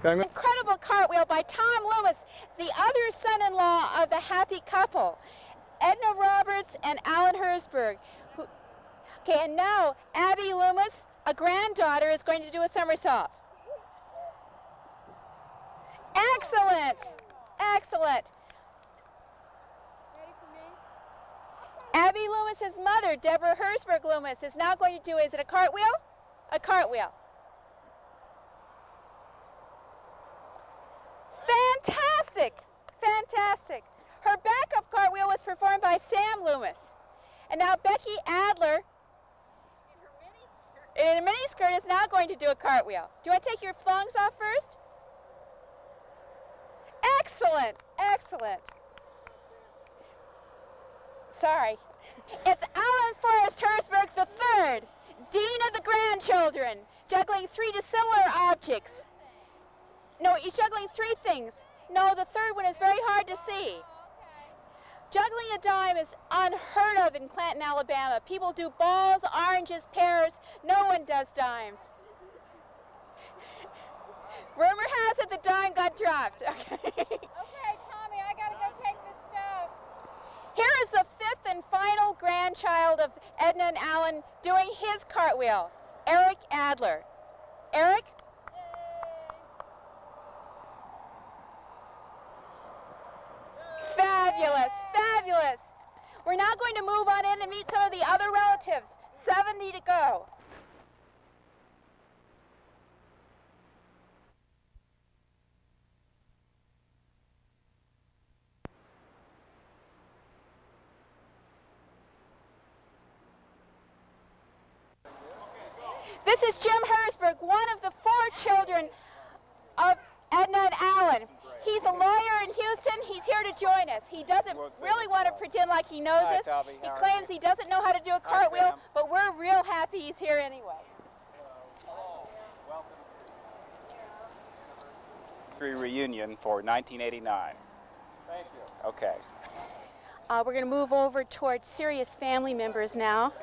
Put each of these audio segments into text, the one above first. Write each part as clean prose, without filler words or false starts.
Incredible cartwheel by Tom Loomis, the other son-in-law of the happy couple, Edna Roberts and Alan Herzberg. Okay, and now Abby Loomis, a granddaughter, is going to do a somersault. Excellent! Excellent! Ready for me? Abby Loomis's mother, Deborah Herzberg Loomis, is now going to do, is it a cartwheel? A cartwheel. Fantastic! Fantastic! Her backup cartwheel was performed by Sam Loomis. And now Becky Adler, in a miniskirt, is now going to do a cartwheel. Do you want to take your thongs off first? Excellent! Excellent! Sorry. It's Alan Forrest Herzberg III, Dean of the Grandchildren, juggling 3 dissimilar objects. No, he's juggling 3 things. No, the third one is very hard to see. Juggling a dime is unheard of in Clanton, Alabama. People do balls, oranges, pears. No one does dimes. Rumor has it the dime got dropped. Okay. Okay, Tommy, I gotta go take this stuff. Here is the 5th and final grandchild of Edna and Alan doing his cartwheel, Eric Adler. Eric? Fabulous, fabulous. We're now going to move on in and meet some of the other relatives. 70 to go. This is Jim Herzberg, one of the 4 children of Edna and Alan. He's a lawyer in Houston. He's here to join us. He doesn't really want to pretend like he knows us. He claims he doesn't know how to do a cartwheel, but we're real happy he's here anyway. Reunion for 1989. Thank you. Okay. We're going to move over towards serious family members now.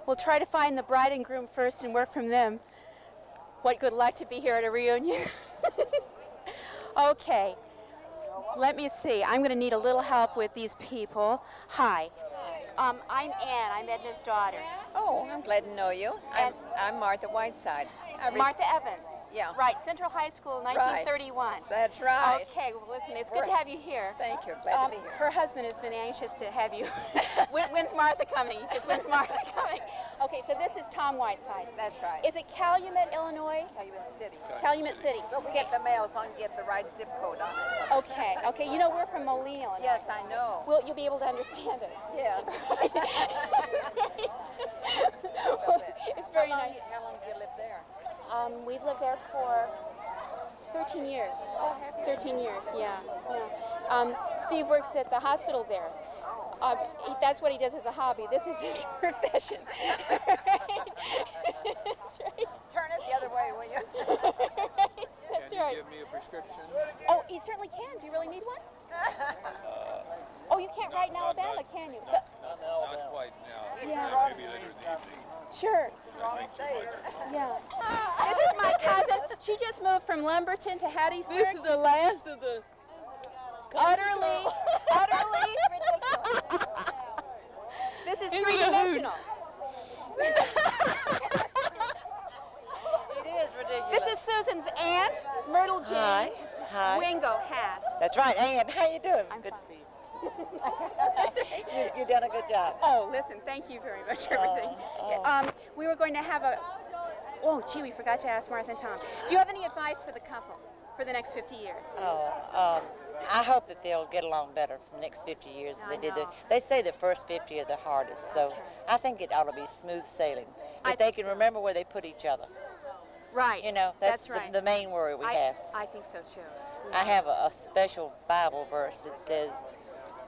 We'll try to find the bride and groom first and work from them. What good luck to be here at a reunion. Okay, let me see. I'm going to need a little help with these people. Hi. I'm Ann. I'm Edna's daughter. Oh, I'm glad to know you. I'm Martha Whiteside. Martha Evans. Yeah. Right, Central High School, 1931. That's right. Okay, well, listen, it's good to have you here. Thank you. Glad to be here. Her husband has been anxious to have you. When's Martha coming? He says, when's Martha coming? Okay, so this is Tom Whiteside. That's right. Is it Calumet, Illinois? Calumet City. Calumet City. But we get the mail, so I can get the right zip code on it. Okay, okay. You know, we're from Moline, Illinois. Yes, I know. Well, you'll be able to understand us. Yes. Well, it's very nice. How long do you live there? We've lived there for 13 years. Oh, have you? 13 years, yeah. Steve works at the hospital there. That's what he does as a hobby. This is his profession. That's right. Turn it the other way, will you? That's Can right. you give me a prescription? Oh, he certainly can. Do you really need one? Oh, you can't write in Alabama, can you? Not quite now. Yeah. Maybe later in the evening. Sure. Wrong state. Yeah. This is my cousin. She just moved from Lumberton to Hattiesburg. This is the last of the... Utterly ridiculous. This is three-dimensional. It is ridiculous. This is Susan's aunt, Myrtle Jane. Hi. Hi. Wingo Hass. That's right, Ann. How you doing? I'm Good to fine. see you. That's right. You've done a good job. Oh, listen, thank you very much for everything. We were going to have a... Oh, gee, we forgot to ask Martha and Tom. Do you have any advice for the couple for the next 50 years? I hope that they'll get along better for the next 50 years than they did. They say the first 50 are the hardest, so I think it ought to be smooth sailing. If they can remember where they put each other. Right. You know, that's right. the main worry we have. I think so, too. I have a special Bible verse that says,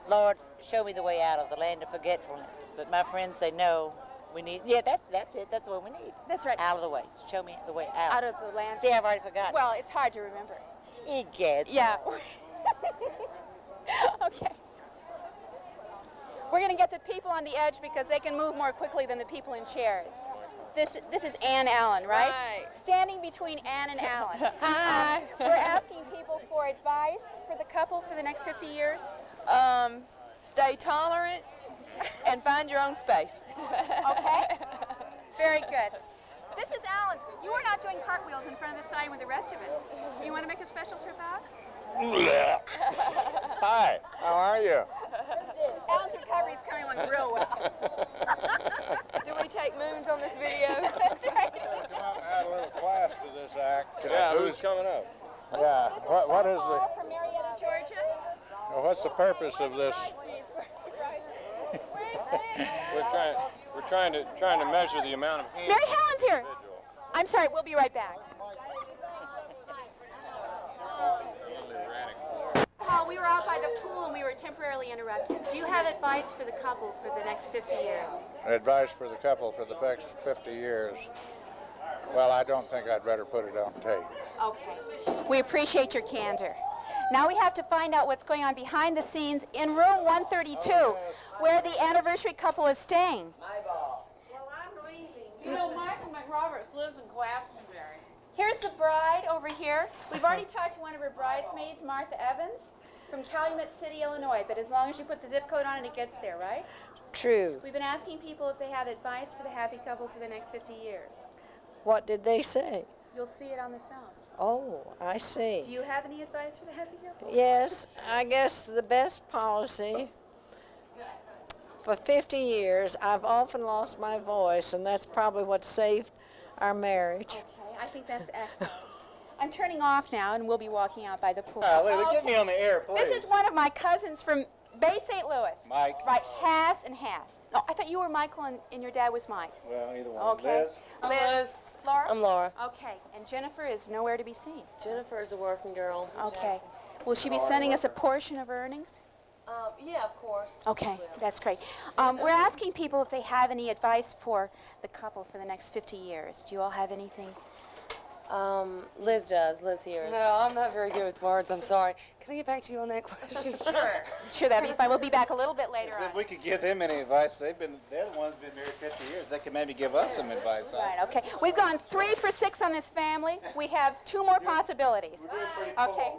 Lord, show me the way out of the land of forgetfulness. But my friends say, no, we need, that's it, that's what we need. That's right. Out of the way. Show me the way out. Out of the land. See, I've already forgotten. Well, it's hard to remember. Egads. Yeah. Okay. We're going to get the people on the edge because they can move more quickly than the people in chairs. This is Ann Allen, right? Right. standing between Ann and Alan. Hi. We're asking people for advice for the couple for the next 50 years. Stay tolerant and find your own space. Okay. Very good. This is Alan. You are not doing cartwheels in front of the sign with the rest of us. Do you want to make a special trip out? Hi, how are you? Alan's recovery is coming along real well. Do we take moons on this video? That's right. Come out and add a little class to this act. Yeah, who's coming up? Yeah, what is the, From Marietta, Georgia. what's the purpose of this? We're trying to measure the amount of heat. Mary Helen's here. I'm sorry, we'll be right back. Paul, we were out by the pool and we were temporarily interrupted. Do you have advice for the couple for the next 50 years? Advice for the couple for the next 50 years. Well, I don't think I'd better put it on tape. Okay. We appreciate your candor. Now we have to find out what's going on behind the scenes in room 132, where the anniversary couple is staying. Well, I'm leaving. You know, Michael McRoberts lives in Glastonbury. Here's the bride over here. We've already talked to one of her bridesmaids, Martha Evans, from Calumet City, Illinois, but as long as you put the zip code on it, it gets there, right? True. We've been asking people if they have advice for the happy couple for the next 50 years. What did they say? You'll see it on the film. Oh, I see. Do you have any advice for the happy couple? Yes, I guess the best policy. For 50 years, I've often lost my voice, and that's probably what saved our marriage. Okay, I think that's excellent. I'm turning off now, and we'll be walking out by the pool. Wait, get me on the air, please. This is one of my cousins from Bay St. Louis. Mike. Right, Hass and Hass. Oh, I thought you were Michael and your dad was Mike. Well, either one. Okay. Liz. Laura? I'm Laura. Okay, and Jennifer is nowhere to be seen. Jennifer is a working girl. Okay. Will she be sending us a portion of earnings? Yeah, of course. Okay, that's great. We're asking people if they have any advice for the couple for the next 50 years. Do you all have anything? Liz does. Liz here. No, I'm not very good with words. I'm sorry. Can I get back to you on that question? Sure, that'd be fine. We'll be back a little bit later on. If we could give them any advice, they're the ones who've been married 50 years. They could maybe give us some advice. Right, okay. We've gone 3 for 6 on this family. We have 2 more possibilities. Okay.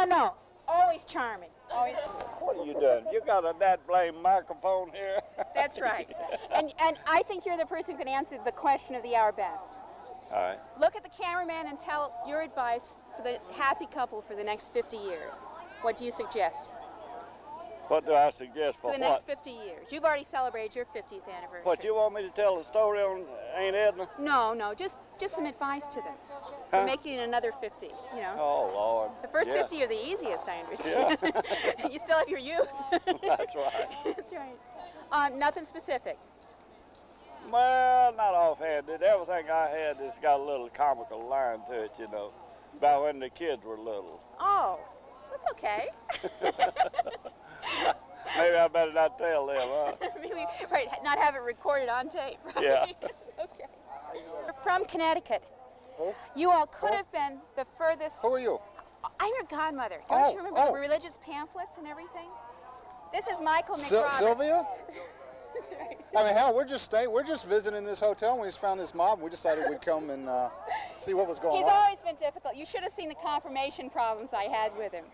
No. Always charming. Always. What are you doing? You got that blame microphone here? That's right. And I think you're the person who can answer the question of the hour best. All right. Look at the cameraman and tell your advice for the happy couple for the next 50 years. What do you suggest? What do I suggest For the next 50 years. You've already celebrated your 50th anniversary. What, you want me to tell the story on Aunt Edna? No, just some advice to them. For making it another 50, you know. Oh, Lord. The first 50 are the easiest, I understand. Yeah. You still have your youth. That's right. That's right. Nothing specific. Well, not offhanded. Everything I had has got a little comical line to it, you know, about when the kids were little. Oh, that's okay. Maybe I better not tell them, huh? Maybe, right, not have it recorded on tape, right? Yeah. Okay. We're from Connecticut. Who? You all could have been the furthest. Who are you? I'm your godmother. Don't you remember the religious pamphlets and everything? This is Michael McRoberts. Sylvia? That's right. I mean, hell, we're just visiting this hotel, and we just found this mob, and we decided we'd come and see what was going He's on. always been difficult. You should have seen the confirmation problems I had with him.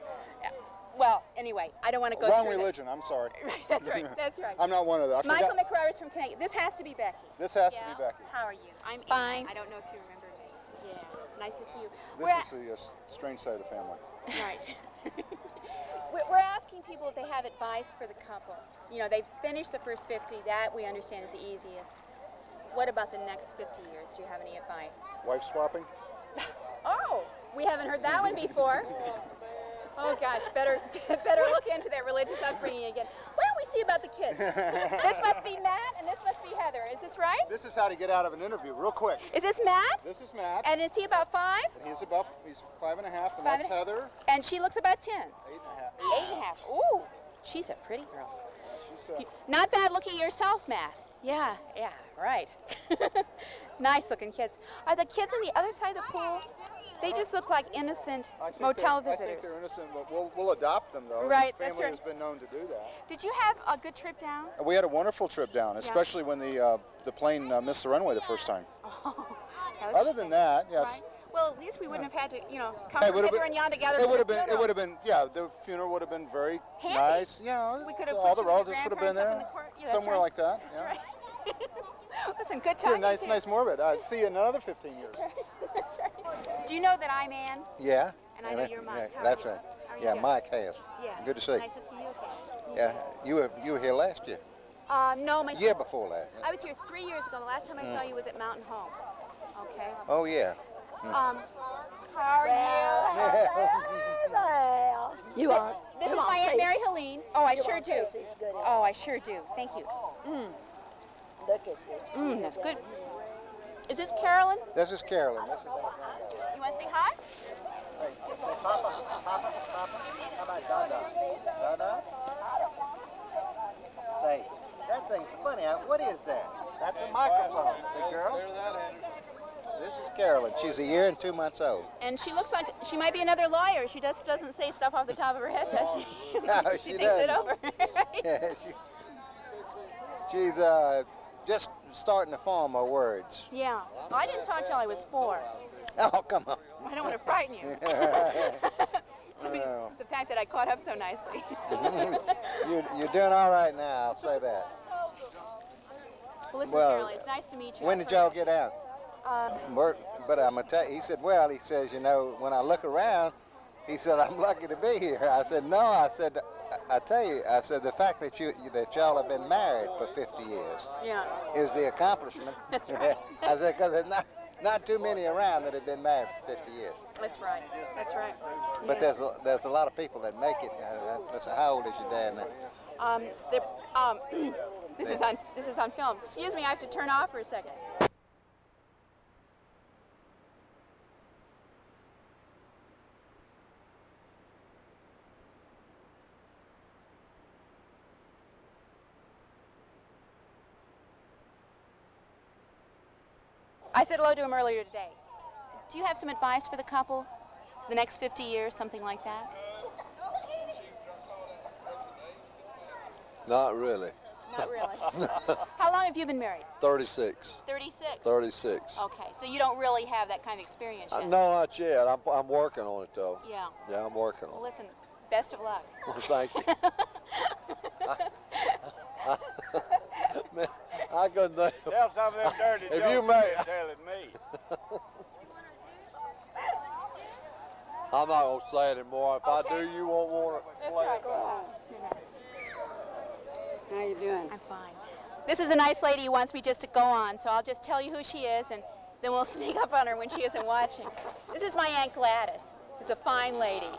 Well, anyway, I don't want to go Wrong through religion, I'm sorry. That's right, that's right. I'm not one of those. Michael McRoberts from Connecticut. This has to be Becky. This has to be Becky. How are you? I'm fine. I don't know if you remember me. Yeah, nice to see you. This is the strange side of the family. Right. We're asking people if they have advice for the couple. You know, they've finished the first 50. That we understand is the easiest. What about the next 50 years? Do you have any advice? Wife swapping? Oh, we haven't heard that one before. Oh gosh, better look into that religious upbringing again. Why don't we see about the kids? This must be Matt and this must be Heather. Is this right? This is how to get out of an interview, real quick. Is this Matt? This is Matt. And is he about 5? And he's 5.5, and that's Heather. And she looks about 10. 8.5. 8.5. Ooh, she's a pretty girl. She's Not bad looking yourself, Matt. Yeah, right. Nice looking kids. Are the kids on the other side of the pool? They just look like innocent motel visitors. I think they're innocent, but we'll adopt them, though. Right, the that's family right. has been known to do that. Did you have a good trip down? We had a wonderful trip down, especially when the plane missed the runway the first time. Oh, Other than that, yes. Right. Well, at least we wouldn't have had to, you know, come It would hither have and yon together. It for would have the been. It funeral. would have been. Yeah, the funeral would have been very Handy. nice. You know, We could have all put the you with your relatives would have been grandparents there, up in the court. Yeah, that's somewhere right. like that. That's Yeah. right. Listen, good You're timing. nice morbid. I'd see you in another 15 years. That's right. Do you know that I'm Ann? Yeah. And I know you're Mike. How are That's you? right. How are you Yeah, doing? Mike has. Yeah. Good to see you. Nice to see you again. Yeah, you were here last year. No, my Year before last. Yeah. I was here 3 years ago. The last time I saw you was at Mountain Home. Okay. Oh yeah. How are you? You are. This is my Aunt Mary Helene. Oh, I sure do. Oh, I sure do. Thank you. Look at this. That's good. Is this Carolyn? This is Carolyn. This is You want to say hi? Papa. How about Dada? Dada? Say, that thing's funny. What is that? That's a microphone, big girl. This is Carolyn. She's a year and 2 months old. And she looks like she might be another lawyer. She just doesn't say stuff off the top of her head, does she? No, she she thinks it doesn't. over. Yeah, she's just starting to form her words. Yeah. Well, I didn't talk till I was 4. Oh, come on. I don't want to frighten you. I mean, Well. the fact that I caught up so nicely. You're doing all right now, I'll say that. Well, listen, Well, Carolyn, it's nice to meet you. When did y'all get out? But I'm going to tell you, he said, well, he says, you know, when I look around, he said, I'm lucky to be here. I said, no, I said, I tell you, I said, the fact that y'all have been married for 50 years Yeah. is the accomplishment. That's right. I said, because there's not too many around that have been married for 50 years. That's right. That's right. But Yeah. there's a lot of people that make it. How old is your dad now? This is on film. Excuse me, I have to turn off for a second. I said hello to him earlier today. Do you have some advice for the couple? The next 50 years, something like that? Not really. Not really. How long have you been married? 36. 36? 36. Okay, so you don't really have that kind of experience yet. No, not yet. I'm working on it, though. Yeah. Yeah, I'm working Well, on it. listen, best of luck. Well, thank you. Man, I couldn't think. Tell some of them dirty If jokes you may- you're telling me. I'm not going to say it anymore. If I do, you won't want to That's play right. it. Go on. How you doing? I'm fine. This is a nice lady who wants me just to go on, so I'll just tell you who she is, and then we'll sneak up on her when she isn't watching. This is my Aunt Gladys. She's a fine lady.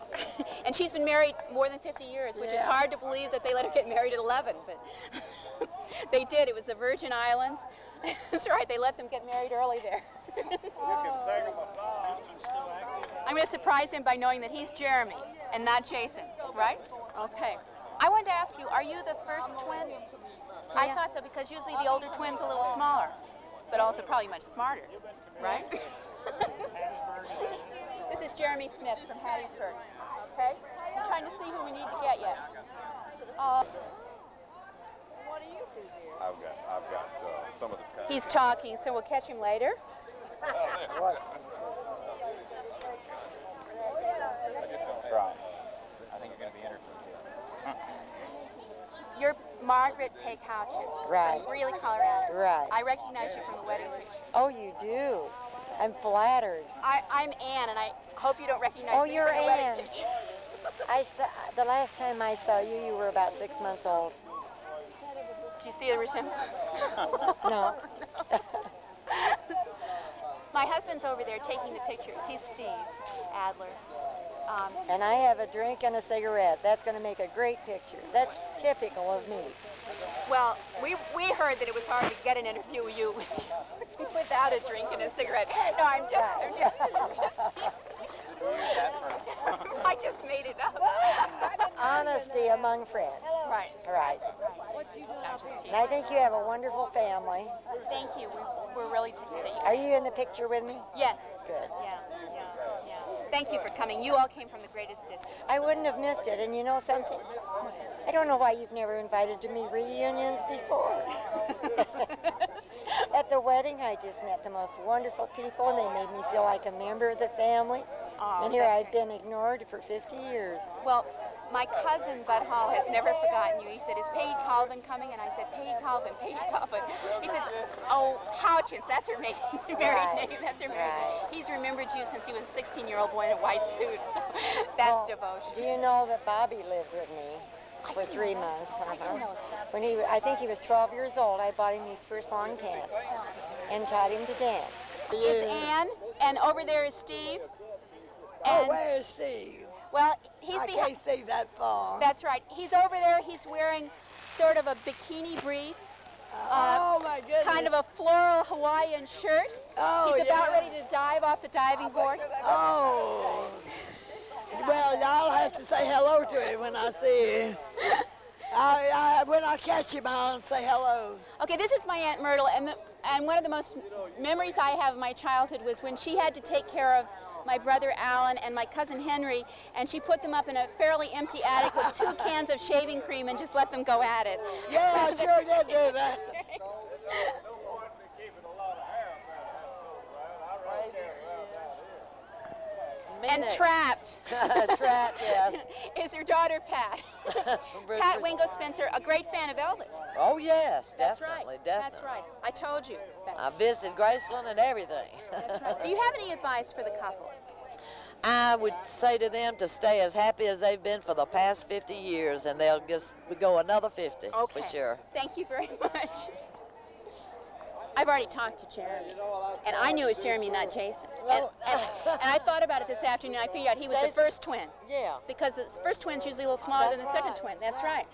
And she's been married more than 50 years, which is hard to believe that they let her get married at 11, but they did. It was the Virgin Islands. That's right, they let them get married early there. I'm going to surprise him by knowing that he's Jeremy and not Jason, right? Okay. I wanted to ask you, are you the first twin? I thought so, because usually the older twin's a little smaller, but also probably much smarter, right? This is Jeremy Smith from Hattiesburg, okay? I'm trying to see who we need to get yet. I've got some of the kind. He's talking, so we'll catch him later. That's right. I think you're going to be interested here. You're Margaret Peg Houchin. Right. From Greeley, Colorado. Right. I recognize you from the wedding picture. Oh, you do? I'm flattered. I'm Ann, and I hope you don't recognize Oh, me you're from the wedding Ann. picture. The last time I saw you, you were about 6 months old. Do you see a resemblance? No. My husband's over there taking the pictures. He's Steve Adler. And I have a drink and a cigarette. That's going to make a great picture. That's typical of me. Well, we heard that it was hard to get an interview with you without a drink and a cigarette. No, I'm just I just made it up. Honesty among friends. Right. Right. And I think you have a wonderful family. Thank you. We're really together. Are you in the picture with me? Yes. Good. Yeah. Thank you for coming. You all came from the greatest distance. I wouldn't have missed it. And you know something? I don't know why you've never invited to me reunions before. At the wedding, I just met the most wonderful people, and they made me feel like a member of the family. Oh, and here I've been ignored for 50 years. Well, my cousin, Bud Hall, has never forgotten you. He said, is Peggy Colvin coming? And I said, Peggy Colvin, Peggy Colvin. He said, oh, Houchins, that's her married name. That's her married name. He's remembered you since he was a 16-year-old boy in a white suit. That's devotion. Do you know that Bobby lived with me for 3 months? When I think he was 12 years old, I bought him his first long pants and taught him to dance. It's Ann, and over there is Steve. And where's Steve? Well, he's I can't see that far. That's right. He's over there. He's wearing sort of a bikini brief. Oh, my goodness. Kind of a floral Hawaiian shirt. Oh, He's about ready to dive off the diving board. Oh. Well, I'll have to say hello to him when I see him. When I catch him, I'll say hello. Okay, this is my Aunt Myrtle, and one of the most memories I have of my childhood was when she had to take care of my brother Alan and my cousin Henry, and she put them up in a fairly empty attic with 2 cans of shaving cream and just let them go at it. Yeah, I sure did do that. And trapped. Trapped, yes. Is her daughter, Pat. Pat Wingo Spencer, a great fan of Elvis. Oh, yes, That's definitely, right. definitely. That's right. I told you. I visited Graceland and everything. That's right. Do you have any advice for the couple? I would say to them to stay as happy as they've been for the past 50 years, and they'll just go another 50, for sure. Thank you very much. I've already talked to Jeremy, and I knew it was Jeremy, not Jason. And I thought about it this afternoon. I figured out he was the first twin. Yeah. Because the first twin's usually a little smaller than the second twin. That's right.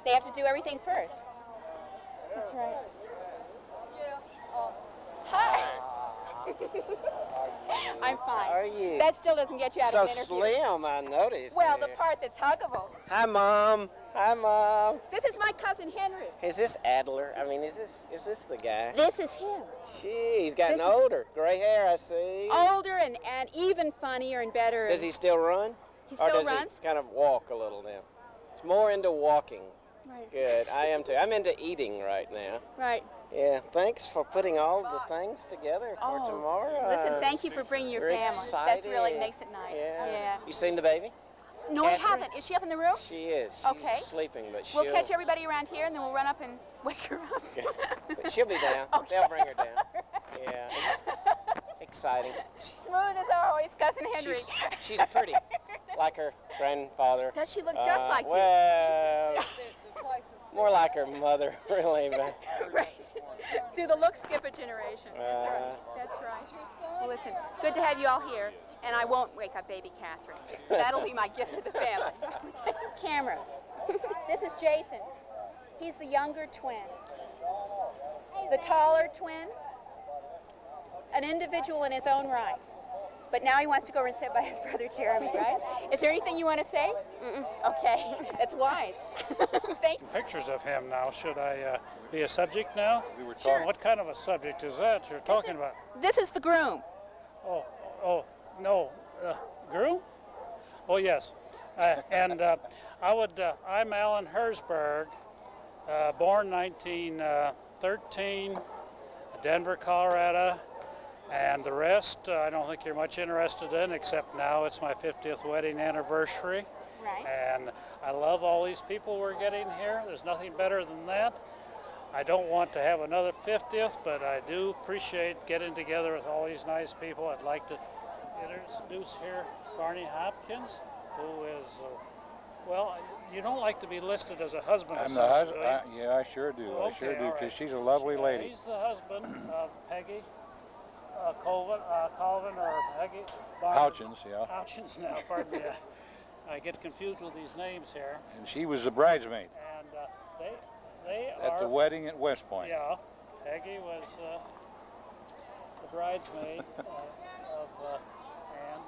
They have to do everything first. That's right. Hi. I'm fine. How are you? That still doesn't get you out of an interview. So slim, I noticed. Well, the part that's huggable. Hi, Mom. Hi, Mom. This is my cousin Henry. Is this Adler? I mean, is this the guy? This is him. Gee, he's gotten older. Gray hair, I see. Older and even funnier and better. Does he still run? He still runs? Or does he kind of walk a little now? He's more into walking. Right. Good. I am too. I'm into eating right now. Right. Yeah, thanks for putting all the things together for tomorrow. Listen, thank you for bringing your family. Excited. That really makes it nice. Yeah. You seen the baby? No, I haven't. Is she up in the room? She is. She's sleeping, but we'll catch everybody around here, and then we'll run up and wake her up. But she'll be down. Okay. They'll bring her down. Yeah, it's exciting. Smooth as always, cousin Henry. She's pretty, like her grandfather. Does she look just like you? Well, more like her mother, really. But right. Do the look skip a generation? That's right. That's right. Well, listen, good to have you all here, and I won't wake up baby Catherine. That'll be my gift to the family. Camera. This is Jason. He's the younger twin. The taller twin. An individual in his own right. But now he wants to go and sit by his brother Jeremy, right? Is there anything you want to say? Okay, that's wise. Thank you. Pictures of him now. Should I be a subject now? We were talking. What kind of a subject is that you're talking about? This is the groom. No, groom? Oh, yes. I'm Alan Herzberg, born 1913, Denver, Colorado. And the rest, I don't think you're much interested in, except now it's my 50th wedding anniversary. Right. And I love all these people we're getting here. There's nothing better than that. I don't want to have another 50th, but I do appreciate getting together with all these nice people. I'd like to introduce here Barney Hopkins, who is, well, you don't like to be listed as a husband or something, do you? Yeah, I sure do. Okay, I sure do, because right. she's a lovely lady. He's the husband of Peggy. Colvin or Peggy? Houchins, yeah. Houchins now, pardon me. I get confused with these names here. And she was the bridesmaid. And they are... At the wedding at West Point. Yeah. Peggy was the bridesmaid of Anne,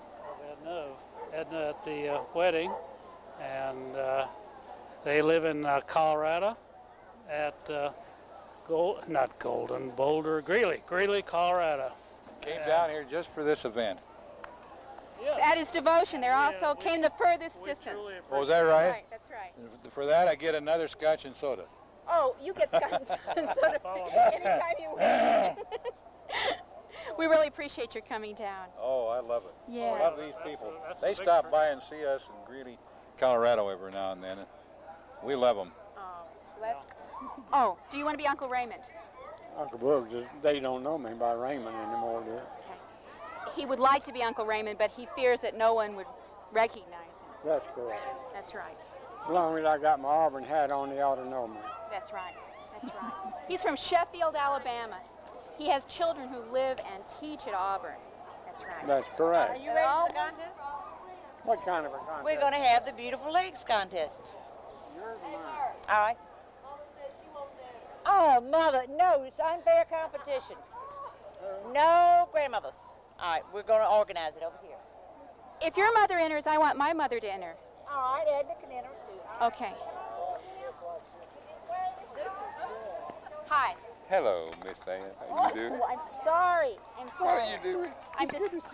of Edna at the wedding. And they live in Colorado at Greeley, Colorado. Came down here just for this event. That is devotion. There also came the furthest distance. Oh, is that right? Right, that's right. And for that, I get another scotch and soda. Oh, you get scotch and soda anytime you wish. We really appreciate your coming down. Oh, I love it. Yeah. I love these people. They stop by and see us in Greeley, Colorado every now and then. And we love them. Oh, let's. Oh, do you want to be Uncle Raymond? Uncle Brooks, they don't know me by Raymond anymore, do they? Okay. He would like to be Uncle Raymond, but he fears that no one would recognize him. That's correct. That's right. As long as I got my Auburn hat on, they ought to know me. That's right. That's right. He's from Sheffield, Alabama. He has children who live and teach at Auburn. That's right. That's correct. Are you ready for the contest? What kind of a contest? We're going to have the Beautiful Legs contest. All right. Oh, Mother, no, it's unfair competition. No grandmothers. All right, we're going to organize it over here. If your mother enters, I want my mother to enter. All right, Edna can enter too. Okay. Hi. Hello, Miss Ann. How you doing? Oh, I'm sorry. I'm sorry. What are you doing?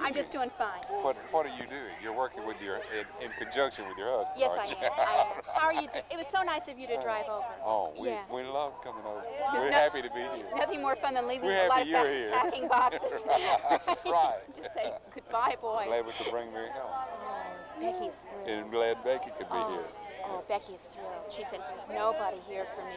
I'm just doing fine. What are you doing? You're working with your in conjunction with your husband. Yes, aren't I you? am. I am. How are you doing? It was so nice of you to drive over. Oh, we love coming over. We're happy to be here. Nothing more fun than leaving We're a lot happy of you're here. packing boxes. Right. Just say goodbye, boy. Glad we could bring Mary home. Becky's thrilled. And glad Becky could be here. Oh, Becky's thrilled. She said, there's nobody here for me.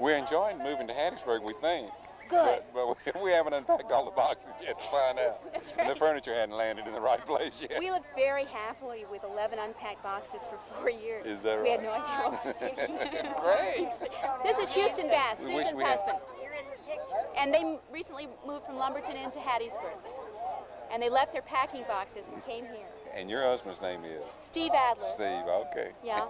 We're enjoying moving to Hattiesburg, we think. Good. But we haven't unpacked all the boxes yet to find out. That's And right. the furniture hadn't landed in the right place yet. We lived very happily with 11 unpacked boxes for 4 years. Is that right? We had no idea. Great. This is Houston Bass, We wish Susan's we had- husband. And they recently moved from Lumberton into Hattiesburg. And they left their packing boxes and came here. And your husband's name is? Steve Adler. Steve, okay. Yeah.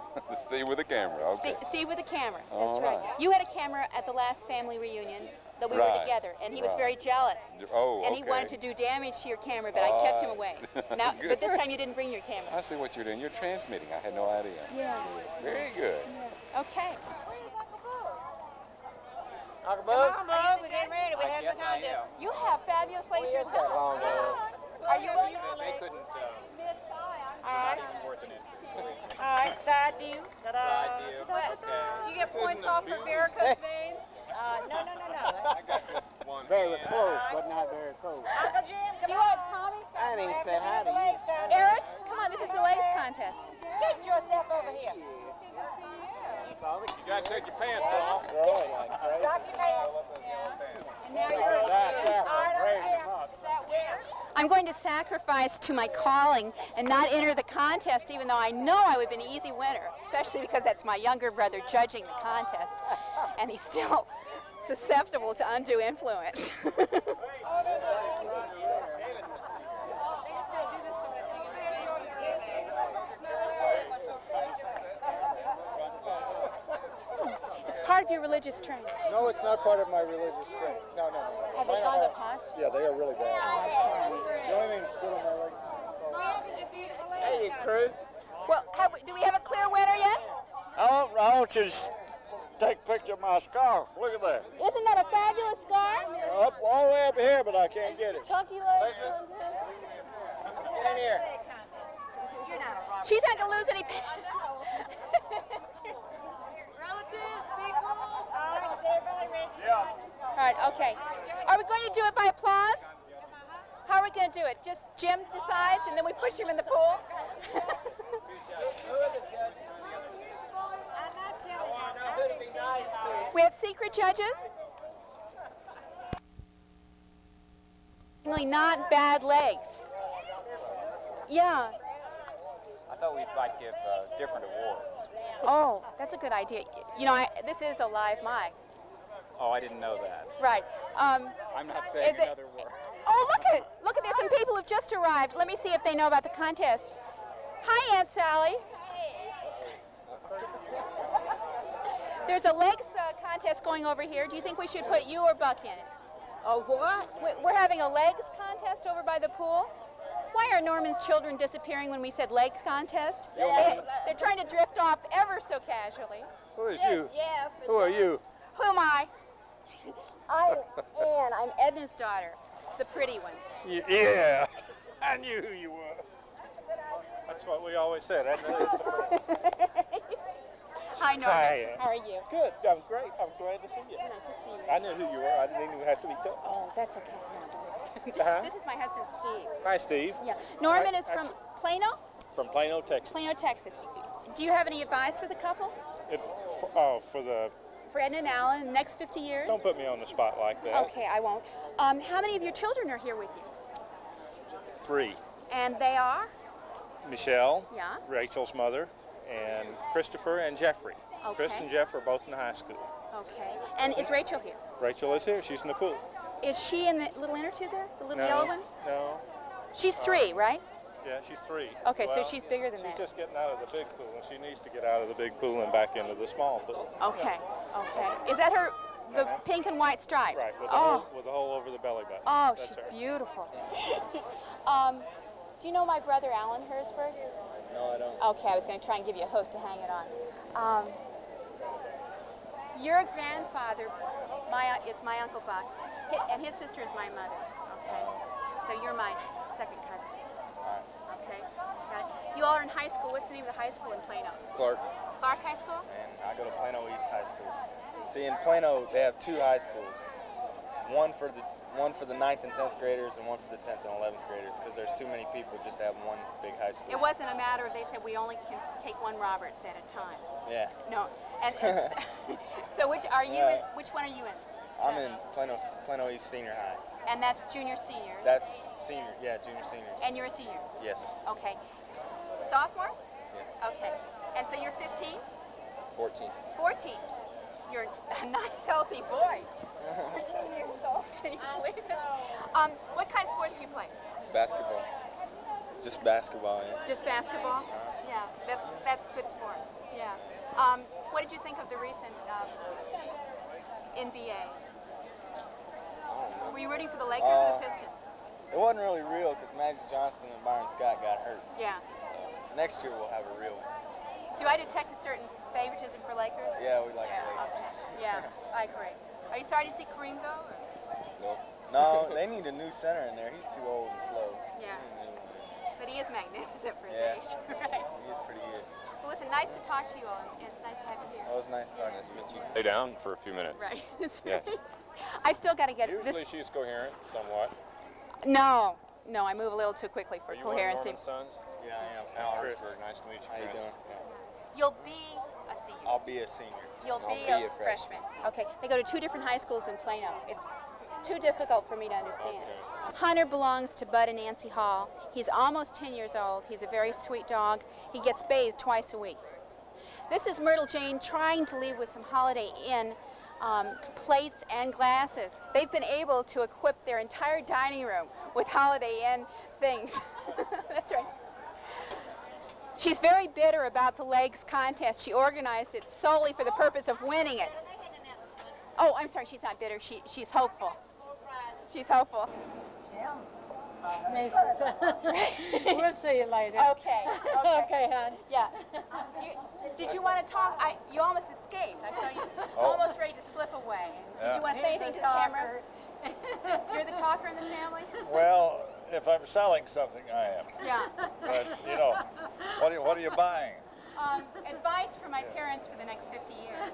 Steve with a camera, okay. Steve with a camera, that's All right. right. You had a camera at the last family reunion that we were Right. together, and he was Right. very jealous. Oh, And he okay. wanted to do damage to your camera, but I kept him away. Now, Good. but this time you didn't bring your camera. I see what you're doing. You're transmitting. I had no idea. Yeah. Very good. Okay. Uncle Bug? Come on, Bug, we're getting ready. We're having a Yes, I contest. am. You have fabulous lace yourself. Are you willing to They couldn't. All right. Worth an entry. All right, side view. Ta-da. Side view. What? Okay. Do you get This points isn't a off for beautiful- varicose veins? No. I got this one. Very hand. close, but not very close. Uncle Jim, Do come you on. want Tommy? I didn't even say hi to you. Legs down. Eric, come on, this is the lace contest. Get yourself over here. You gotta take your pants off. Drop your pants. And now you're All right, over here. Is that weird? I'm going to sacrifice to my calling and not enter the contest, even though I know I would be an easy winner, especially because that's my younger brother judging the contest, and he's still susceptible to undue influence. It's part of your religious training. No, it's not part of my religious training. No. Have they gone to pot? Yeah, they are really bad. Oh, I'm sorry. The only thing that's good on my legs. Hey, you crew. Well, do we have a clear winner yet? I want you to take a picture of my scarf. Look at that. Isn't that a fabulous scarf? Up all the way up here, but I can't get it. Chunky legs. Get in here. She's not going to lose any. Relatives, be cool. All right, is everybody ready? Yeah. All right, okay. Are we going to do it by applause? How are we going to do it? Just Jim decides and then we push him in the pool? We have secret judges. Not bad legs. Yeah. I thought we might give different awards. Oh, that's a good idea. You know, this is a live mic. Oh, I didn't know that. Right. I'm not saying is it- another word. Oh, look at, there's some people who've just arrived. Let me see if they know about the contest. Hi, Aunt Sally. There's a legs contest going over here. Do you think we should put you or Buck in it? Oh, what? We're having a legs contest over by the pool. Why are Norman's children disappearing when we said legs contest? They're trying to drift off ever so casually. Who is you? Yeah. Who are you? Who am I? I'm Ann. I'm Edna's daughter, the pretty one. Yeah. I knew who you were. That's what we always said. Hi, Norman. Hi. How are you? Good. I'm great. I'm glad to see you. Nice to see you. I knew who you were. I didn't even have to be told. Oh, that's okay. This is my husband, Steve. Hi, Steve. Yeah. Norman is from Plano? From Plano, Texas. Plano, Texas. Do you have any advice for the couple? For Edna and Alan in the next 50 years? Don't put me on the spot like that. Okay, I won't. How many of your children are here with you? 3. And they are? Michelle, Yeah. Rachel's mother, and Christopher and Jeffrey. Okay. Chris and Jeff are both in high school. Okay. And is Rachel here? Rachel is here. She's in the pool. Is she in the little inner tube there? The little yellow one? No. She's 3, right? Yeah, she's 3. Okay, well, so she's bigger than that. She's just getting out of the big pool, and she needs to get out of the big pool and back into the small pool. Okay, okay. Is that her, the pink and white stripe? Right, with the hole over the belly button. Oh, That's she's her. beautiful. Do you know my brother, Alan Hersberg? No, I don't. Okay, I was going to try and give you a hook to hang it on. Your grandfather is my Uncle Buck, and his sister is my mother, okay? So you're my second cousin. Okay, got it. You all are in high school. What's the name of the high school in Plano? Clark. Clark High School? And I go to Plano East High School. See, in Plano, they have 2 high schools. One for the 9th and 10th graders, and one for the 10th and 11th graders, because there's too many people just to have one big high school. It wasn't a matter of they said we only can take one Roberts at a time. Yeah. No. And so which are you in? Which one are you in? I'm in Plano East Senior High. And that's junior, senior. That's senior, yeah, junior, senior. And you're a senior? Yes. Okay. Sophomore? Yeah. Okay. And so you're 15? 14. 14. You're a nice, healthy boy. 14 years old. Can you believe it? What kind of sports do you play? Basketball. Just basketball, yeah. Just basketball? Yeah. That's good sport. Yeah. What did you think of the recent NBA? Were you rooting for the Lakers or the Pistons? It wasn't really real because Magic Johnson and Byron Scott got hurt. Yeah. So next year we'll have a real one. Do I detect a certain favoritism for Lakers? Yeah, we like the Lakers. Yeah, I agree. Are you sorry to see Kareem go? Or? No, they need a new center in there. He's too old and slow. Yeah. But he is magnificent for his age. Right. He is pretty good. Well, listen, nice to talk to you all, and it's nice to have you here. Oh, it was nice starting to meet you. Lay down for a few minutes. Right. Yes. I've still got to get Usually she's coherent, somewhat. No, I move a little too quickly for Are you coherency. one of Norman's sons? Yeah, I am. Al Chris. Hersberg. Nice to meet you, How you Chris. doing? You'll be a senior. I'll be a senior. You'll be a a freshman. Okay, they go to 2 different high schools in Plano. It's too difficult for me to understand. Okay. Hunter belongs to Bud and Nancy Hall. He's almost 10 years old. He's a very sweet dog. He gets bathed twice a week. This is Myrtle Jane trying to leave with some Holiday Inn plates and glasses. They've been able to equip their entire dining room with Holiday Inn things. That's right. She's very bitter about the legs contest. She organized it solely for the purpose of winning it. Oh, I'm sorry, she's not bitter. She's hopeful. She's hopeful. We'll see you later. Okay. Okay, hon. Yeah. Did you want to talk? You almost escaped. I saw you almost ready to slip away. Did you want to say anything to the camera? You're the talker in the family? Well, if I'm selling something, I am. Yeah. But, you know, what are you buying? Advice for my parents for the next 50 years.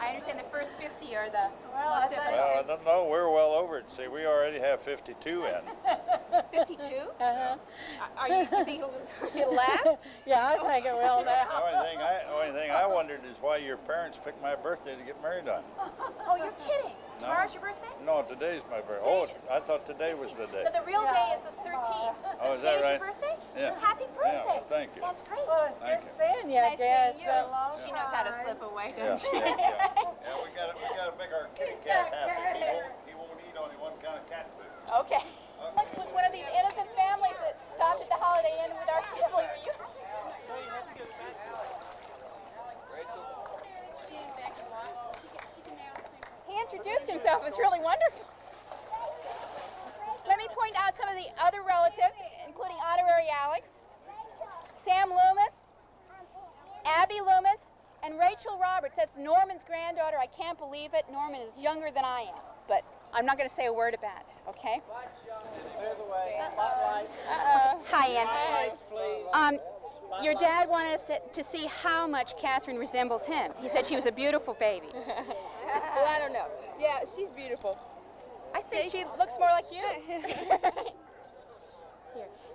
I understand the first 50 are the most difficult. Well, I don't know. We're well over it. See, we already have 52 in. 52? Uh-huh. Are you think it'll last? Yeah, I think it will now. The only thing I wondered is why your parents picked my birthday to get married on. Oh, you're kidding. No. Tomorrow's your birthday? No, today's my birthday. Oh, I thought today was the day. So the real day is the 13th. Oh, is that right? Today's your birthday? Yeah. Happy birthday. Yeah, well, thank you. That's great. Well, it's Thank good you. seeing you, I guess. Nice seeing you. She knows how to slip away, doesn't she? Yeah, we gotta make our kitty cat happy. He won't eat only one kind of cat food. Okay. Alex was one of these innocent families that stopped at the Holiday Inn with our family. Were you? He introduced himself. It was really wonderful. Let me point out some of the other relatives, including Honorary Alex, Sam Loomis, Abby Loomis, and Rachel Roberts. That's Norman's granddaughter. I can't believe it. Norman is younger than I am, but I'm not going to say a word about it, okay? Clear the way. Spotlight. Hi, Ann. Lights, please. Your dad wanted us to see how much Catherine resembles him. He said she was a beautiful baby. Well, I don't know. Yeah, she's beautiful. I think she looks more like you. Here,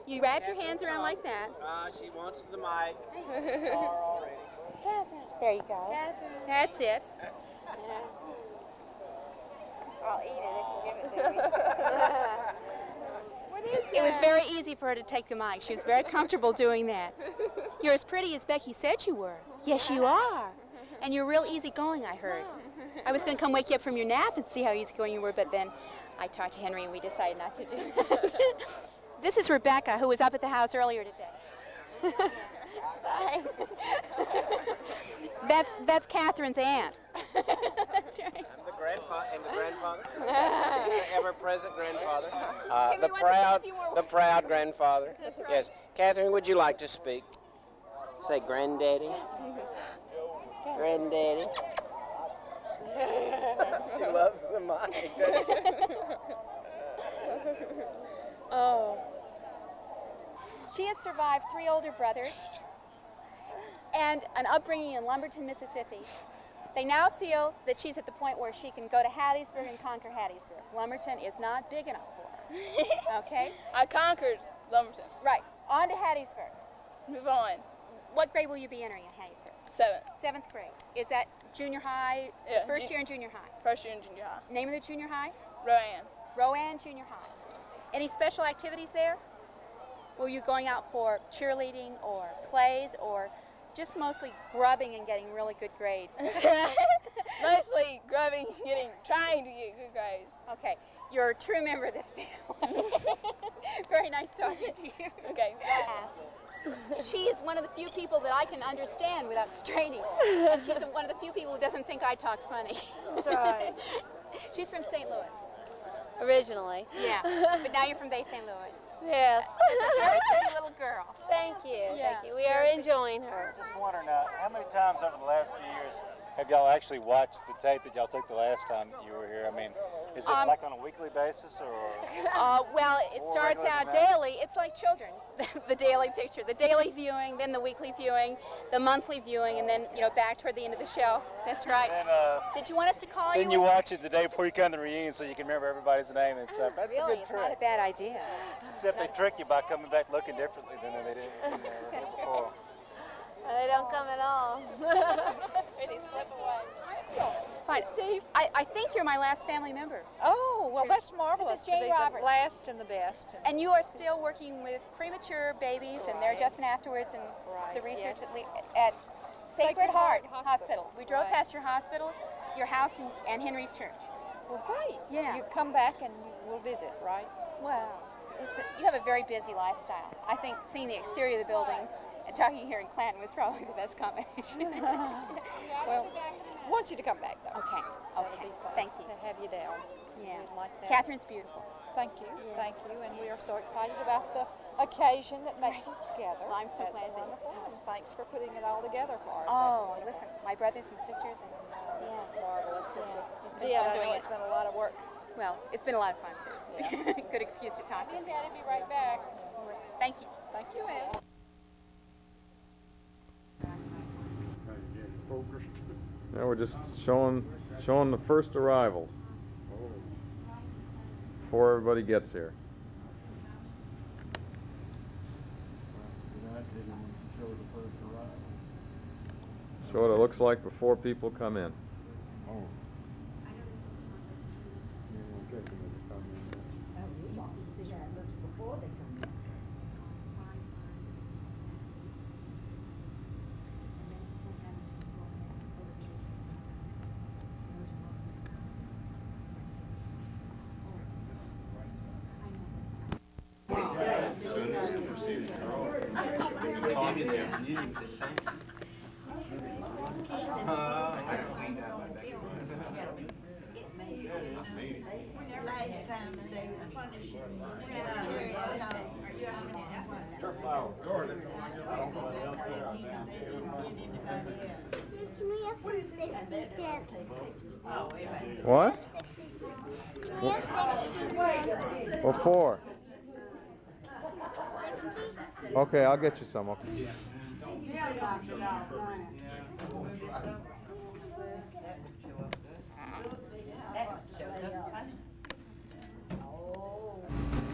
you wrap your hands around like that. She wants the mic. There you go. That's it. I'll eat it if you give it to me. What is that? It was very easy for her to take the mic. She was very comfortable doing that. You're as pretty as Becky said you were. Yes, you are. And you're real easygoing, I heard. I was going to come wake you up from your nap and see how easygoing you were, but then I talked to Henry and we decided not to do that. This is Rebecca, who was up at the house earlier today. Hi. That's Catherine's aunt. That's right. I'm the grandfather, the ever-present grandfather, the proud grandfather. That's right. Yes, Catherine, would you like to speak? Say, Granddaddy. Granddaddy. She loves the mic, doesn't she? Oh. She has survived 3 older brothers and an upbringing in Lumberton, Mississippi. They now feel that she's at the point where she can go to Hattiesburg and conquer Hattiesburg. Lumberton is not big enough for her. Okay? I conquered Lumberton. Right. On to Hattiesburg. Move on. What grade will you be entering at Hattiesburg? 7th. 7th grade. Is that junior high? Yeah. First year in junior high? First year in junior high. Name of the junior high? Rowan. Rowan Junior High. Any special activities there? Were you going out for cheerleading or plays or just mostly grubbing and getting really good grades? Mostly grubbing, trying to get good grades. Okay, you're a true member of this family. Very nice talking to you. Okay. She is one of the few people that I can understand without straining. And she's one of the few people who doesn't think I talk funny. That's right. She's from St. Louis. Originally. Yeah, but now you're from Bay St. Louis. Yes. A very pretty little girl. Thank you. Yeah. Thank you. We are enjoying her. Just wondering, how many times over the last few years have y'all actually watched the tape that y'all took the last time that you were here? I mean, is it like on a weekly basis or? Well, it starts out daily. It's like children. The daily picture, the daily viewing, then the weekly viewing, the monthly viewing, and then back toward the end of the show. That's right. And, did you want us to call you? Then you watch it the day before you come to the reunion so you can remember everybody's name and stuff. That's really, a good it's trick. not a bad idea. Except they trick you by coming back looking differently than they did before. They don't come at all. They slip away. Fine, Steve. I think you're my last family member. Oh, well, that's marvelous. This is Jane Roberts. The last and the best. And you are still working with premature babies and their adjustment afterwards and the research at Sacred Heart Hospital. We drove past your hospital, your house, and Henry's church. Well, great. Yeah. You come back and we'll visit, right? Well, you have a very busy lifestyle. I think seeing the exterior of the buildings and talking here in Clanton was probably the best combination. Well, I want you to come back, though. Okay. Okay. Thank you. To have you down. Yeah. Like that. Catherine's beautiful. Thank you. Yeah. Thank you. And we are so excited about the occasion that makes us together. Well, I'm so glad that and thanks for putting it all together for us. Oh, listen, my brothers and sisters, and it's marvelous. It's been fun doing it. It's been a lot of work. Well, it's been a lot of fun too. Yeah. Good excuse to talk. Me and Daddy be right back. Thank you. Thank you, Ed. Now we're just showing the first arrivals before everybody gets here. Show what it looks like before people come in. Can we have some 60 cents? What? Can we Or 4? Okay, I'll get you some. Okay.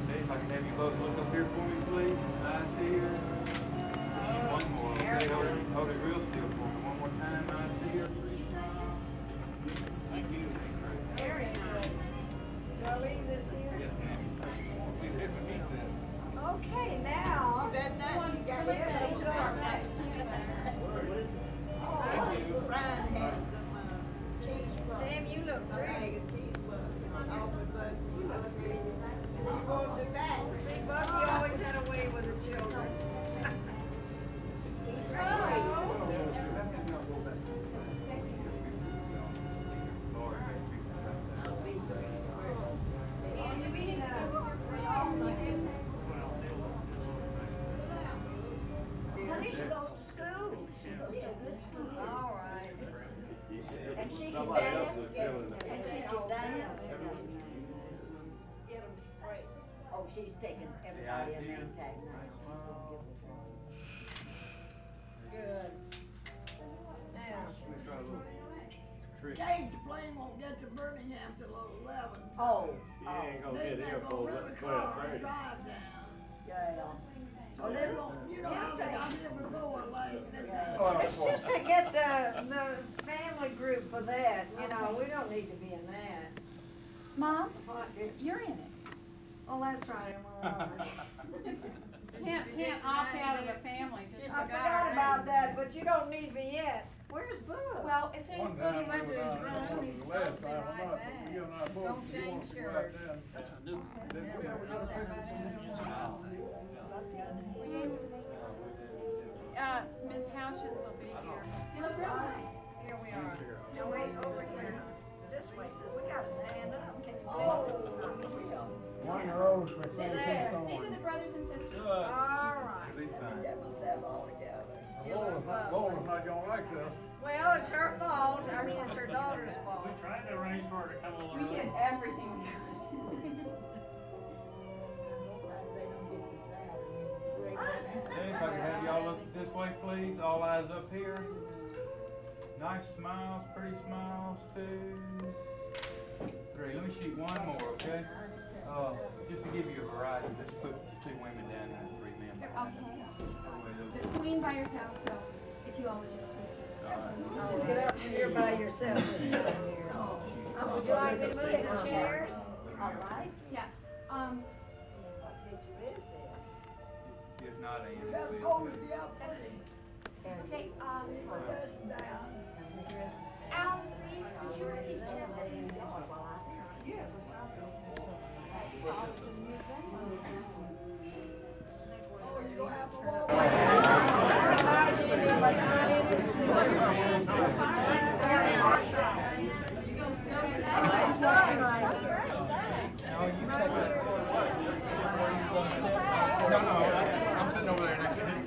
If I can have you both look up here for me, please. Eyes here. One more. Okay, hold it real still for me. One more time. Eyes here. Thank you. Very good. Do I leave this here? Yes, ma'am. Okay, now. That night you got yes, he goes next. Brian has some cheese. Sam, you look great. See, Bucky always had a way with the children. Honey, she goes to school. She goes to a good school. All right. And she can dance. And she can dance. Get them straight. Oh, she's taking everybody a name tag now. Good. Now. Cage plane won't get to Birmingham till 11. Oh. You ain't gonna Then get they're here gonna for rent a 12:30. car and drive down. Yeah. So they won't, you know how they got here before late. It's just to get the family group for that, you know, we don't need to be in that. Mom, you're in it. Oh, that's right, I'm Can't opt out of the family. Just I forgot about that, but you don't need me yet. Where's Bud? Well, as soon as Boogie went to his room, he's last supposed to be right back. Don't change shirts. That's a new. Ms. Houchins will be here. You look real nice. Here we are. No, wait, over here. This way, we gotta stand up. One-year-olds for These are the brothers and sisters. All right. Laura's not gonna like this. Well, it's her fault. I mean, it's her daughter's fault. We tried to arrange for her to come along. We did everything we could. Hey, if I could have y'all look this way, please. All eyes up here. Nice smiles, pretty smiles. 2, 3. Let me shoot one more, okay? Just to give you a variety, let's put 2 women down there and 3 men. The queen by yourself, so if you all would just please. Get up here by yourself this time here. Would you like me to move the chairs? All right. Yeah. If not, Ann. That's always the up. Okay, down. Al, could you write these chairs up? Oh, you don't have No, I'm sitting over there next to him.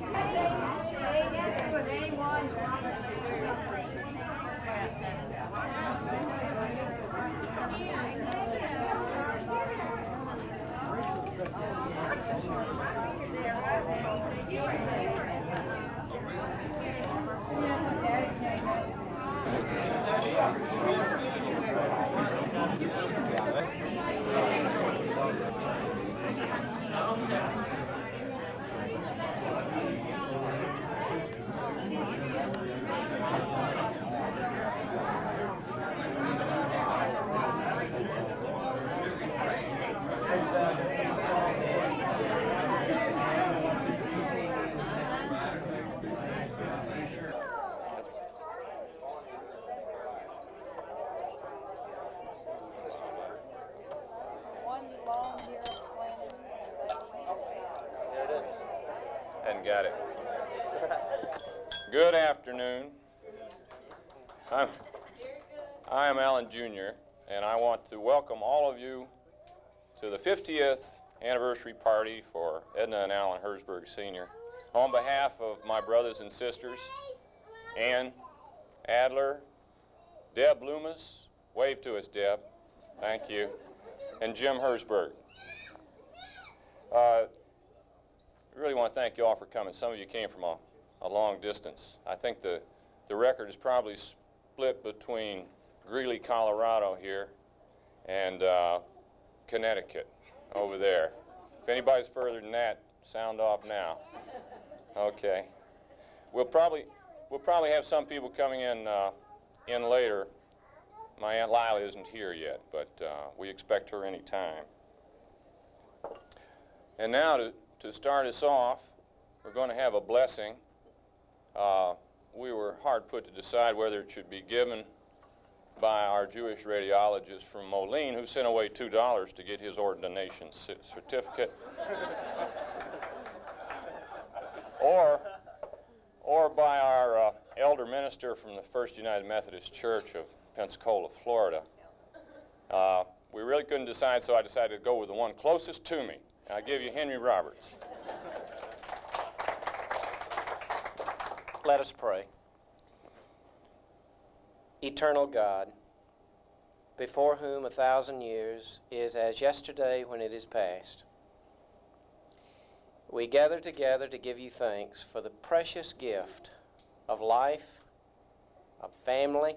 And got it. Good afternoon. I am Alan Jr., and I want to welcome all of you to the 50th anniversary party for Edna and Alan Herzberg Sr. On behalf of my brothers and sisters, Ann Adler, Deb Loomis, wave to us, Deb, thank you, and Jim Herzberg. I really want to thank you all for coming. Some of you came from a long distance. I think the record is probably split between Greeley, Colorado here and Connecticut over there. If anybody's further than that, sound off now. Okay. We'll probably have some people coming in later. My Aunt Lila isn't here yet, but we expect her any time. And now to start us off, we're going to have a blessing. We were hard put to decide whether it should be given by our Jewish radiologist from Moline, who sent away $2 to get his ordination certificate, or by our elder minister from the First United Methodist Church of Pensacola, Florida. We really couldn't decide, so I decided to go with the one closest to me. And I give you Henry Roberts. Let us pray. Eternal God, before whom 1,000 years is as yesterday when it is past, we gather together to give you thanks for the precious gift of life, of family,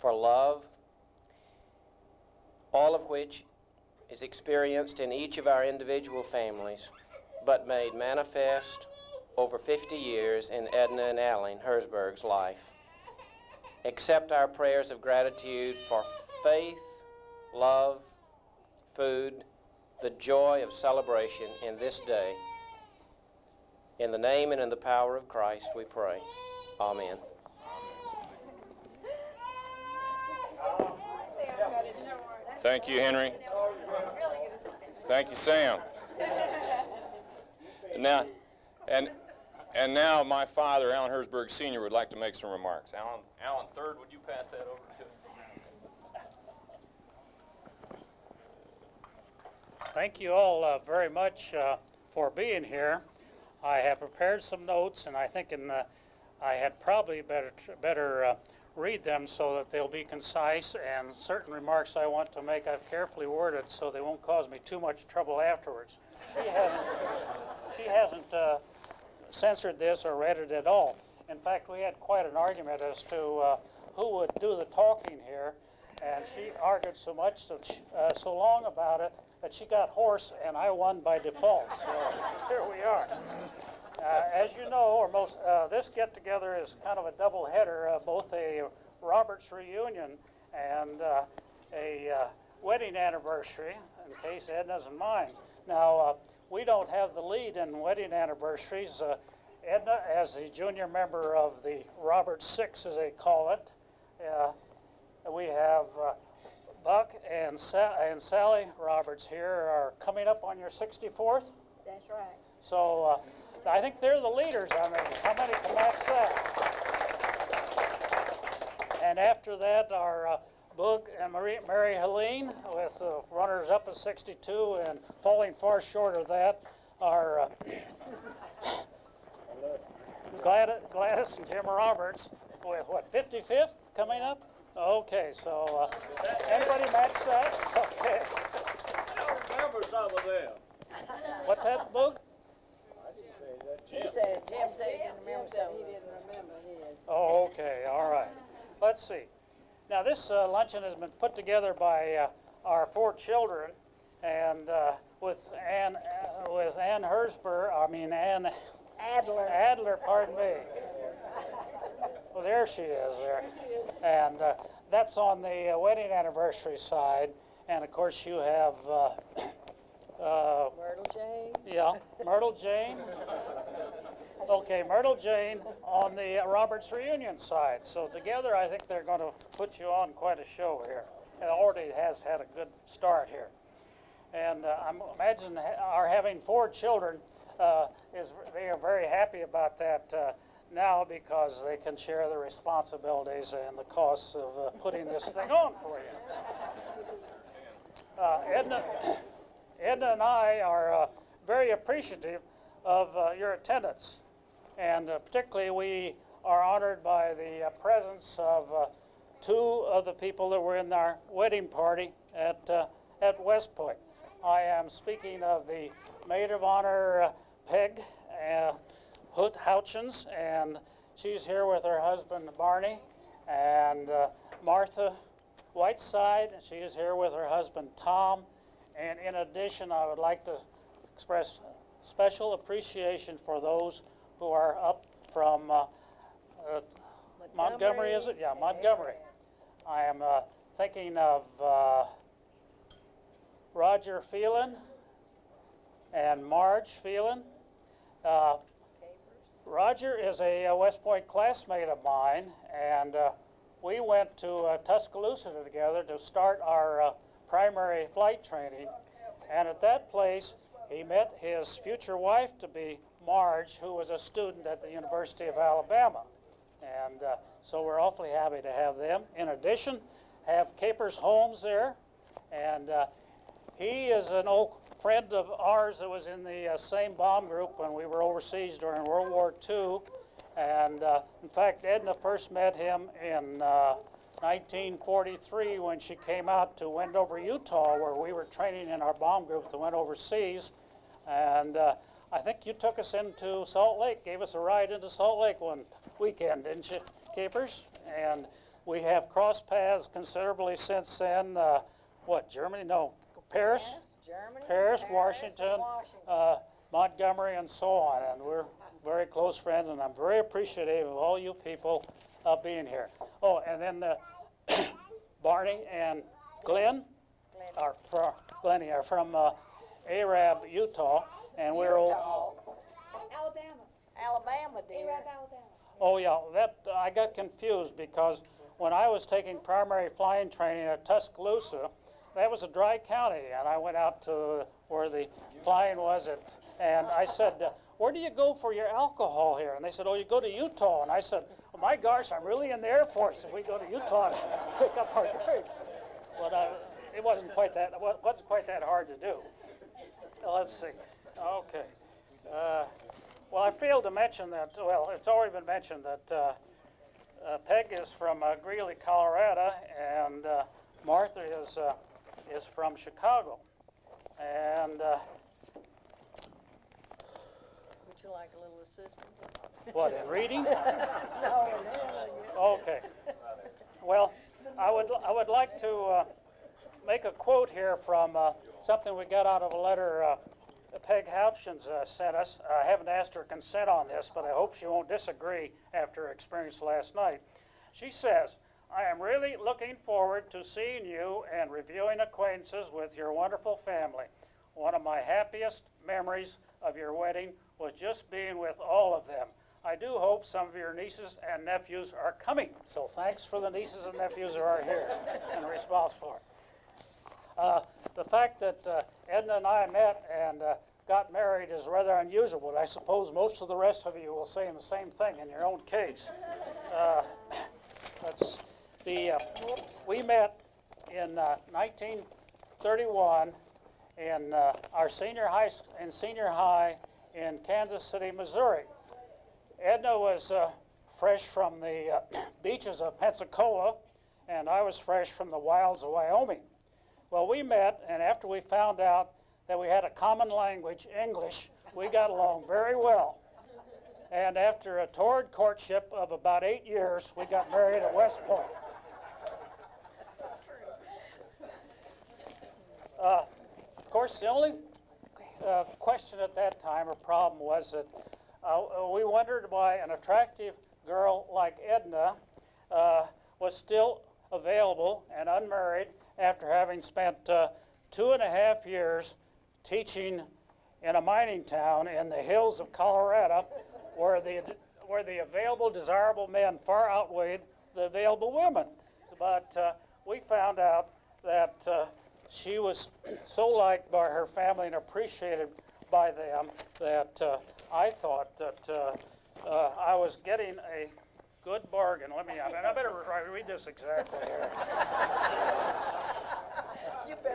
for love, all of which is experienced in each of our individual families, but made manifest over 50 years in Edna and Alan Herzberg's life. Accept our prayers of gratitude for faith, love, food, the joy of celebration in this day. In the name and in the power of Christ we pray. Amen. Thank you, Henry. Thank you, Sam. Now, and now my father, Alan Herzberg Sr., would like to make some remarks. Alan III, would you pass that over to? Thank you all very much for being here. I have prepared some notes, and I think I had probably better read them so that they'll be concise, and certain remarks I want to make I've carefully worded so they won't cause me too much trouble afterwards. She hasn't censored this or read it at all. In fact, we had quite an argument as to who would do the talking here, and she argued so much that so long about it that she got hoarse, and I won by default. So here we are. As you know, or most, this get-together is kind of a double-header, both a Roberts reunion and a wedding anniversary, in case Edna's and mine. Now, we don't have the lead in wedding anniversaries. Edna, as the junior member of the Roberts Six, as they call it, we have Buck and Sally Roberts here are coming up on your 64th? That's right. So I think they're the leaders. I mean, how many can match that? And after that are Boog and Mary Helene with runners-up at 62, and falling far short of that are Gladys and Jim Roberts with, what, 55th coming up? Okay, so anybody match that? Okay. I don't remember some of them. What's that, Boog? Jim said he didn't remember his. Oh, okay, all right. Let's see. Now, this luncheon has been put together by our 4 children, and with Ann Adler, pardon me. Well, there she is there. And that's on the wedding anniversary side. And, of course, you have... Myrtle Jane? Yeah, Myrtle Jane. Okay, Myrtle Jane on the Roberts reunion side. So together, I think they're going to put you on quite a show here. It already has had a good start here. And I imagine our having 4 children, they are very happy about that now, because they can share the responsibilities and the costs of putting this thing on for you. Edna and I are very appreciative of your attendance, and particularly we are honored by the presence of two of the people that were in our wedding party at West Point. I am speaking of the maid of honor, Peg Houchins, and she's here with her husband, Barney, and Martha Whiteside. She is here with her husband, Tom. And in addition, I would like to express special appreciation for those who are up from Montgomery, is it? Yeah, Montgomery. I am thinking of Roger Phelan and Marge Phelan. Roger is a West Point classmate of mine, and we went to Tuscaloosa together to start our primary flight training. And at that place, he met his future wife-to-be, Marge, who was a student at the University of Alabama. And so we're awfully happy to have them. In addition, have Capers Holmes there, and he is an old friend of ours that was in the same bomb group when we were overseas during World War II. And in fact, Edna first met him in 1943 when she came out to Wendover, Utah, where we were training in our bomb group that went overseas. And I think you took us into Salt Lake, gave us a ride into Salt Lake one weekend, didn't you, Capers? And we have crossed paths considerably since then. What, Germany? No, Paris? Yes, Germany, Paris, Washington, Montgomery, and so on. And we're very close friends, and I'm very appreciative of all you people being here. Oh, and then Barney and Glenny are from Arab, Utah, and we're all Alabama, dear. Arab, Alabama. Oh yeah, that I got confused because when I was taking primary flying training at Tuscaloosa, that was a dry county, and I went out to where the flying was at, and I said, where do you go for your alcohol here? And they said, oh, you go to Utah. And I said, oh, my gosh, I'm really in the Air Force if we go to Utah to pick up our drinks. But it wasn't quite that hard to do. Let's see. Okay. Well, I failed to mention that, well, it's already been mentioned that Peg is from Greeley, Colorado, and Martha is from Chicago. And would you like a little assistance? what, in reading? No. Okay. Well, I would like to make a quote here from something we got out of a letter Peg Houchins sent us. I haven't asked her consent on this, but I hope she won't disagree after her experience last night. She says, I am really looking forward to seeing you and reviewing acquaintances with your wonderful family. One of my happiest memories of your wedding was just being with all of them. I do hope some of your nieces and nephews are coming. So thanks for the nieces and nephews who are here in response for it. The fact that Edna and I met and got married is rather unusual, but I suppose most of the rest of you will say the same thing in your own case. We met in 1931 in our senior high in Kansas City, Missouri. Edna was fresh from the beaches of Pensacola, and I was fresh from the wilds of Wyoming. Well, we met, and after we found out that we had a common language, English, we got along very well. And after a torrid courtship of about 8 years, we got married at West Point. Of course, the only question at that time or problem was that we wondered why an attractive girl like Edna was still available and unmarried after having spent 2.5 years teaching in a mining town in the hills of Colorado where the available desirable men far outweighed the available women. But we found out that she was so liked by her family and appreciated by them that I thought that I was getting a good bargain. I better read this exactly here.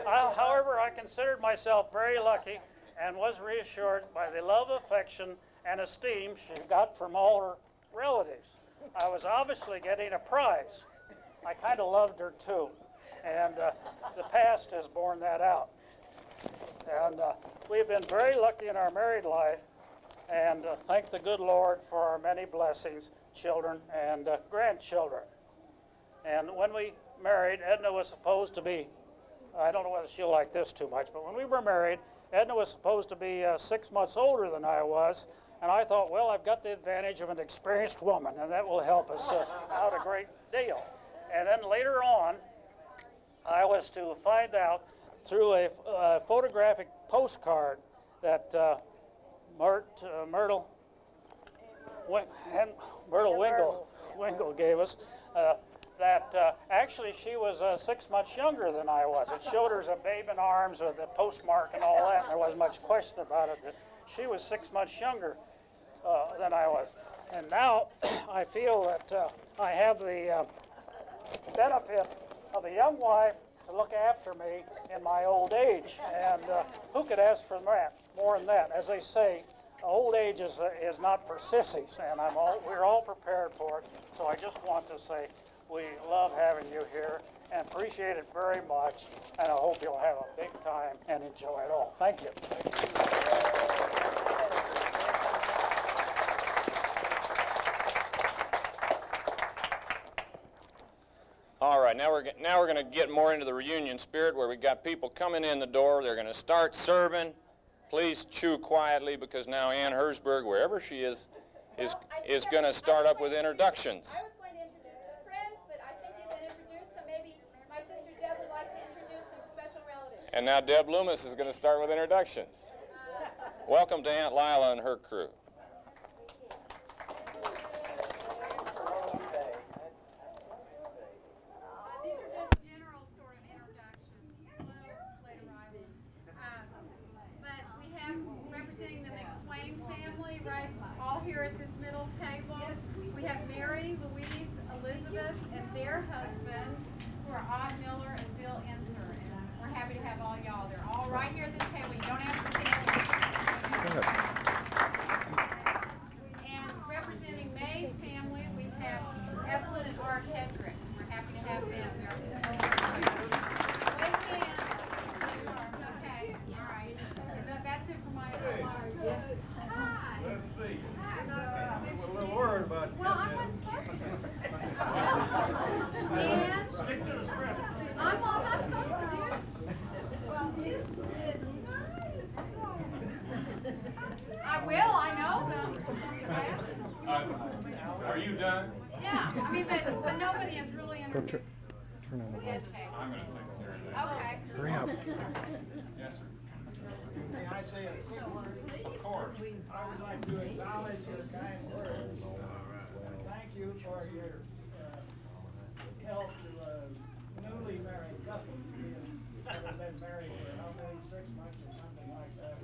However, I considered myself very lucky and was reassured by the love, affection, and esteem she got from all her relatives. I was obviously getting a prize. I kind of loved her too. And the past has borne that out. And we've been very lucky in our married life, and thank the good Lord for our many blessings, children and grandchildren. And when we married, Edna was supposed to be, I don't know whether she'll like this too much, but when we were married, Edna was supposed to be 6 months older than I was, and I thought, well, I've got the advantage of an experienced woman, and that will help us out a great deal. And then later on, I was to find out through a photographic postcard that Myrtle Wingle gave us, that actually she was 6 months younger than I was. It showed her as a babe in arms with the postmark and all that, and there wasn't much question about it, that she was 6 months younger than I was. And now I feel that I have the benefit of a young wife to look after me in my old age, and who could ask for that, more than that? As they say, old age is not for sissies, and we're all prepared for it. So I just want to say we love having you here and appreciate it very much, and I hope you'll have a big time and enjoy it all. Thank you. All right, now we're going to get more into the reunion spirit, where we got people coming in the door. They're going to start serving. Please chew quietly, because now Ann Herzberg, wherever she is going to start up with introductions. I was going to introduce the friends, but I think you've been introduced, so maybe my sister Deb would like to introduce some special relatives. And now Deb Loomis is going to start with introductions. Welcome to Aunt Lila and her crew. Here at this middle table, we have Mary, Louise, Elizabeth, and their husbands, who are Odd Miller and Bill Enser. And we're happy to have all y'all. They're all right here at this table. You don't have to stand. And representing May's family, we have Evelyn and Art Hedrick. We're happy to have them. Okay, all right. And that's it for my Hi. Let's see. I'm a little worried about you. Well, I wasn't supposed to. And stick to the script. I'm not supposed to do. Well, I will. I know them. Are you done? Yeah. I mean, but nobody has really introduced. Turn on the light. I'm going to take care of that. Okay. Hurry up. Yes, sir. May I say a quick word? Of course. I would like to acknowledge your kind words. Thank you for your help to newly married couples who have been married for how many, 6 months or something like that.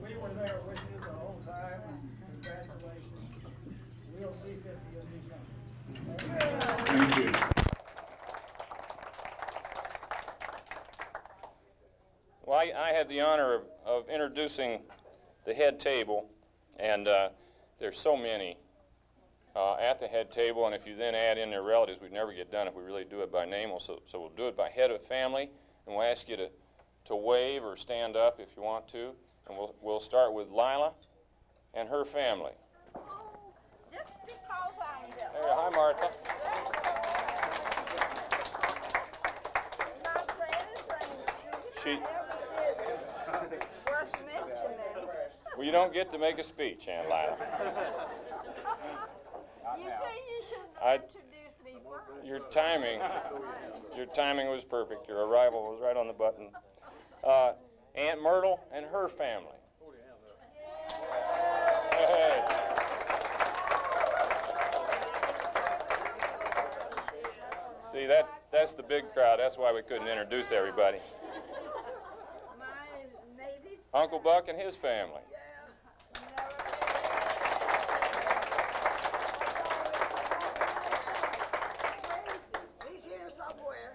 We were there with you the whole time. Congratulations. We'll see 50 of you coming. Thank you. Well, I had the honor of introducing the head table, and there's so many at the head table, and if you then add in their relatives, we'd never get done if we really do it by name. So we'll do it by head of family, and we'll ask you to wave or stand up if you want to, and we'll start with Lila and her family. Just because I'm there. Hey, hi, Martha. Well, you don't get to make a speech, Aunt Lila. You say you should introduce me first. Your timing was perfect. Your arrival was right on the button. Aunt Myrtle and her family. Hey. See, that's the big crowd. That's why we couldn't introduce everybody. Uncle Buck and his family. He's here somewhere.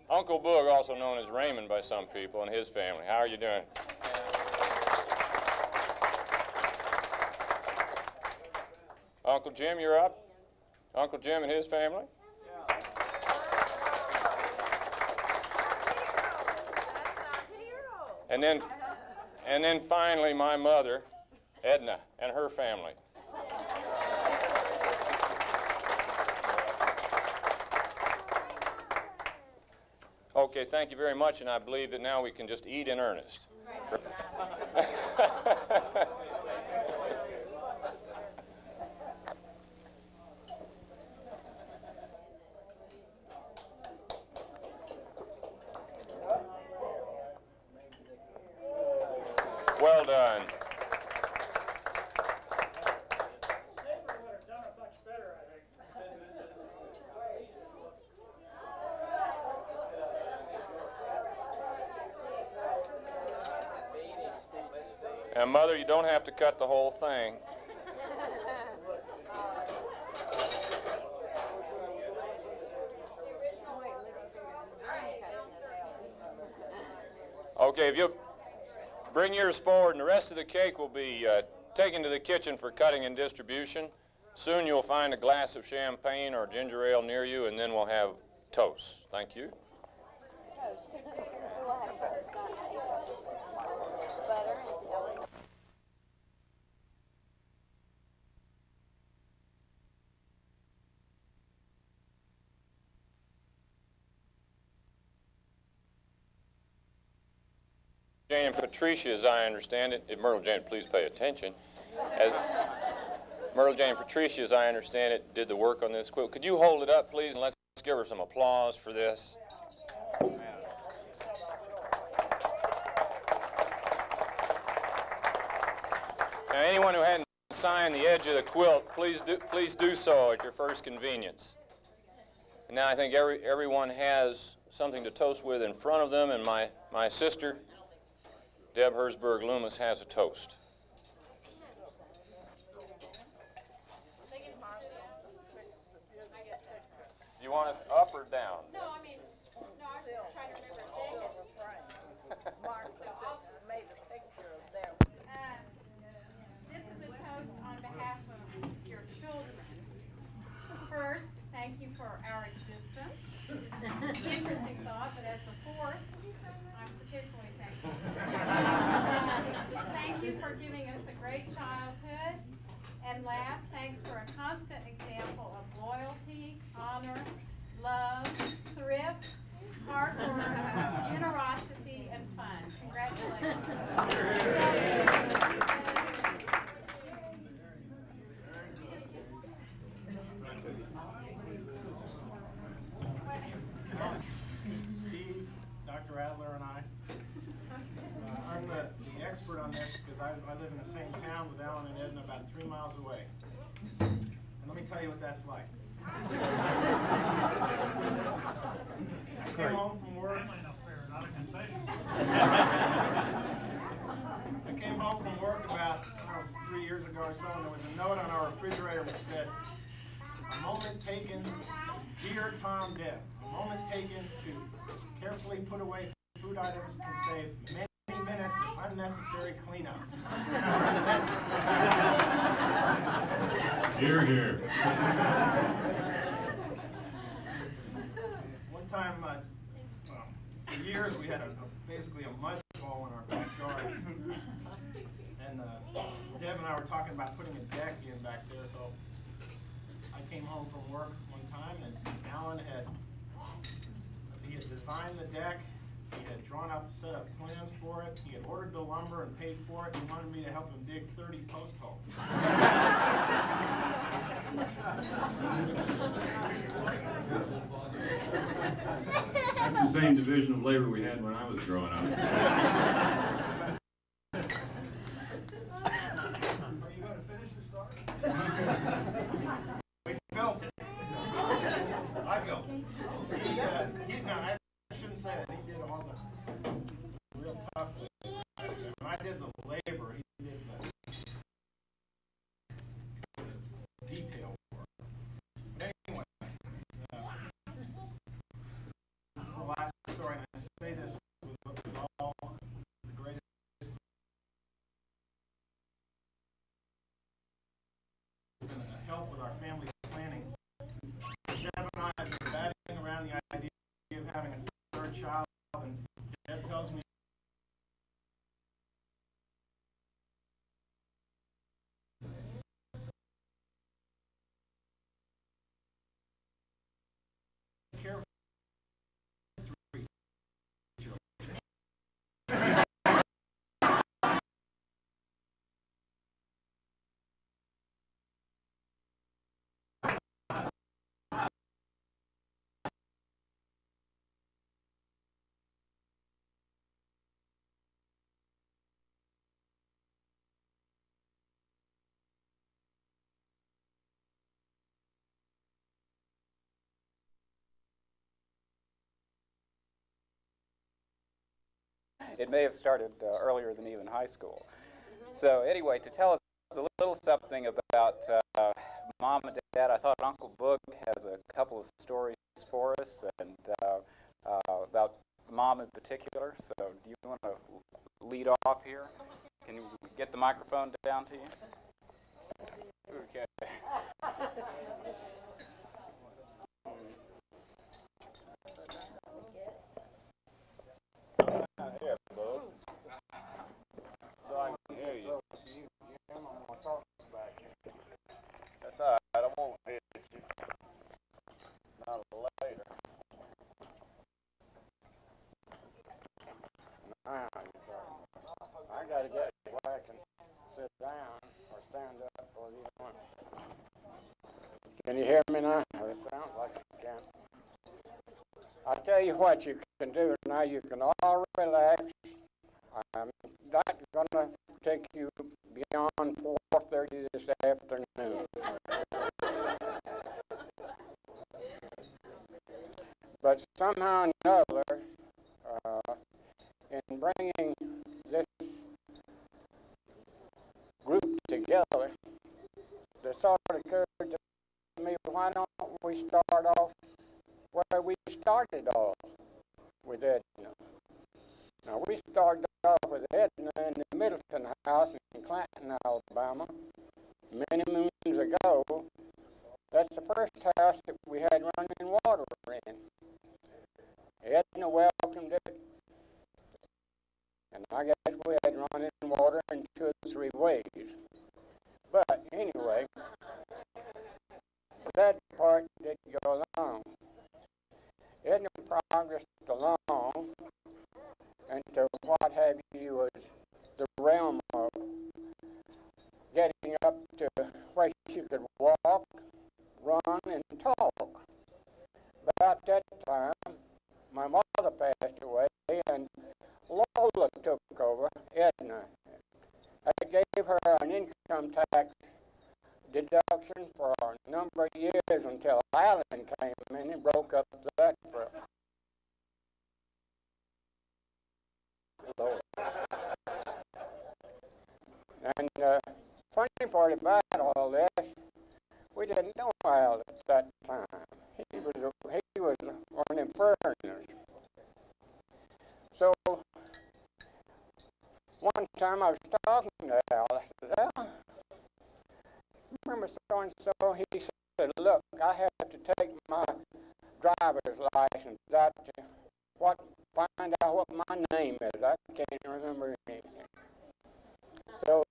Uncle Boog, also known as Raymond by some people, and his family. How are you doing? Uncle Jim, you're up. Uncle Jim and his family. And then finally my mother, Edna, and her family. Okay, thank you very much, and I believe that now we can just eat in earnest. Well done. And Mother, you don't have to cut the whole thing. Okay, if you'll bring yours forward, and the rest of the cake will be taken to the kitchen for cutting and distribution. Soon you'll find a glass of champagne or ginger ale near you, and then we'll have toast. Thank you. Jane and Patricia, as I understand it, Myrtle Jane, please pay attention. As Myrtle Jane and Patricia, as I understand it, did the work on this quilt. Could you hold it up, please, and let's give her some applause for this. Now, anyone who hadn't signed the edge of the quilt, please do so at your first convenience. And now I think everyone has something to toast with in front of them, and my sister, Deb Herzberg Loomis, has a toast. Do you want us up or down? No, I mean, no, I was trying to remember Vegas. I'll make a picture of them. This is a toast on behalf of your children. First, thank you for our existence. Interesting thought, but as the fourth, I'm particularly thankful. Thank you for giving us a great childhood. And last, thanks for a constant example of loyalty, honor, love, thrift, hard work, generosity, and fun. Congratulations. Steve, Dr. Adler, and I'm the expert on this because I live in the same town with Alan and Edna, about 3 miles away. And let me tell you what that's like. I came home from work. I came home from work about 3 years ago or so, and there was a note on our refrigerator which said, "A moment taken, dear Tom Deb, a moment taken to carefully put away food items can save many minutes of unnecessary cleanup." Hear, hear. One time, for years, we had basically a mud ball in our backyard. And Deb and I were talking about putting a deck in back there, so I came home from work one time, and Alan he had designed the deck. He had drawn up a set of plans for it. He had ordered the lumber and paid for it. He wanted me to help him dig 30 post holes. That's the same division of labor we had when I was growing up. Are you going to finish the story? We built it. I built it. I shouldn't say that. He did all the real tough labor. I did the labor. He did the detail work. But anyway, this is the last story, and I say this with all the greatest been a help with our family planning. It may have started earlier than even high school. So anyway, to tell us a little something about Mom and Dad, I thought Uncle Boog has a couple of stories for us, and about Mom in particular. So do you want to lead off here? Can you get the microphone down to you? Okay. Here, Boog. So I can hear you. I'm gonna talk back here. That's all right. I won't hit you. Not later. Now, I gotta get where I can sit down or stand up or either one. Can you hear me now? It sounds like you can. I tell you what you can do now. You can all relax. I'm not gonna take you beyond 4:30 this afternoon. But somehow or another, in bringing this group together, the thought occurred to me, why don't we start off where we started off with Edna? Now, we started off with Edna in the Middleton house in Clanton, Alabama, many moons ago. That's the first house that we had running water in. Edna welcomed it, and I guess we had running water in 2 or 3 ways. But anyway, that part didn't go along. Edna progressed along into what have you was the realm of getting up to where she could walk, run, and talk. About that time, my mother passed away, and Lola took over Edna. That gave her an income tax deduction for a number of years until Alan came in and broke up that for Lola. And funny part about all this, we didn't know Al at that time. He was one of them foreigners. So one time I was talking to Al. I said, Al, remember so and so? He said, look, I have to take my driver's license out to find out what my name is. I can't remember anything. So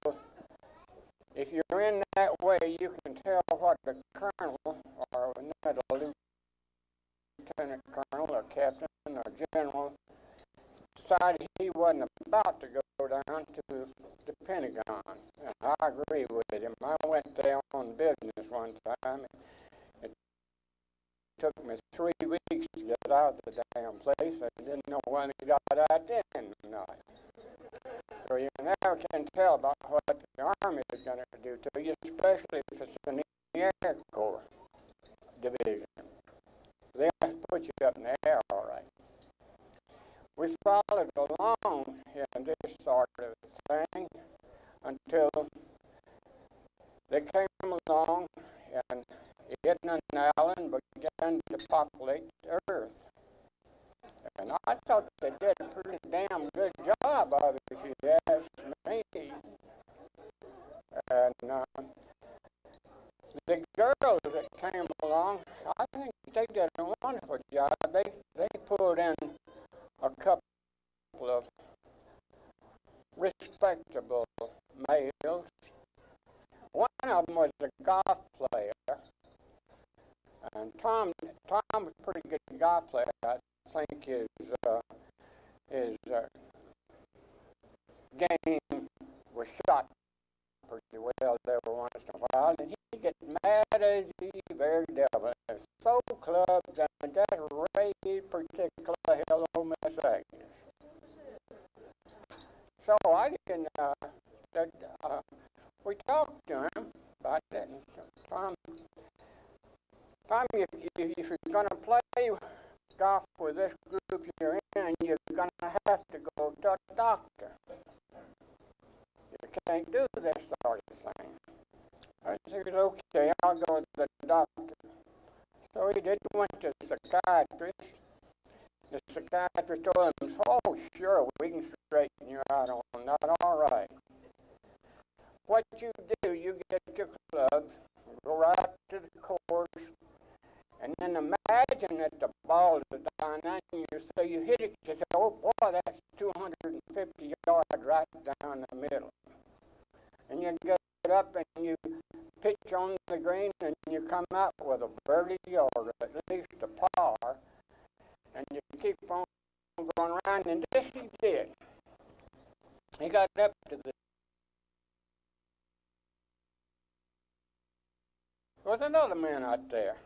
if you're in that way, you can tell what the colonel or another lieutenant colonel or captain or general decided he wasn't about to go down to the Pentagon. And I agree with him. I went there on business one time. It took me 3 weeks to get out of the damn place. I didn't know when he got out then or not. So you never can tell about what the Army is going to do to you, especially if it's in the Air Corps division. They'll put you up in the air, all right. We followed along in this sort of thing until they came along and Edna and Allen began to populate the Earth. And I thought they did a pretty damn good job of it, if you ask me. And the girls that came along, I think they did a wonderful job. They pulled in a couple of respectable males. One of them was a golf player, and Tom was a pretty good golf player. I think his game was shot pretty well there once in a while, and he'd get mad as the very devil. And so clubs and that raised particular hello Miss Agnes. So I didn't, we talked to him about that, and Tom, if you're going to play golf with this group you're in, you're going to have to go to a doctor. You can't do this sort of thing. I said, okay, I'll go to the doctor. So he did, went to the psychiatrist. The psychiatrist told him, oh, sure, we can straighten you out on that, all right. What you do, you get your clubs, go right to the course, and then imagine that the ball is down there, and you say you hit it, you say, oh boy, that's 250 yards right down the middle. And you get up and you pitch on the green, and you come out with a birdie or at least a par, and you keep on going around, and this he did. He got up to the... There was another man out there,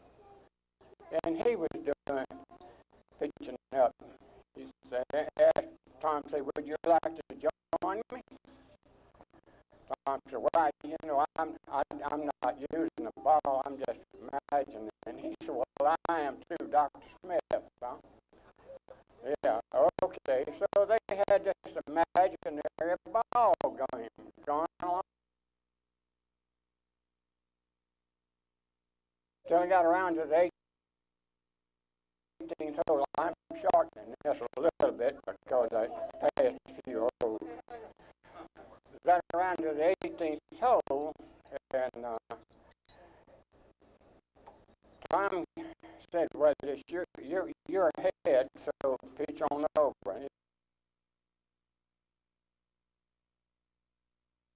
and he was doing pitching up. He said, asked Tom, say, would you like to join me? Tom said, well, you know, I'm not using the ball, I'm just imagining. And he said, well, I am too, Dr. Smith, huh? Yeah, okay. So they had this imaginary ball going along. Till I got around to the 18th hole. I'm shortening this a little bit because I passed a few holes. Got around to the 18th hole, and Tom said, well, it's you're ahead, so pitch on over. And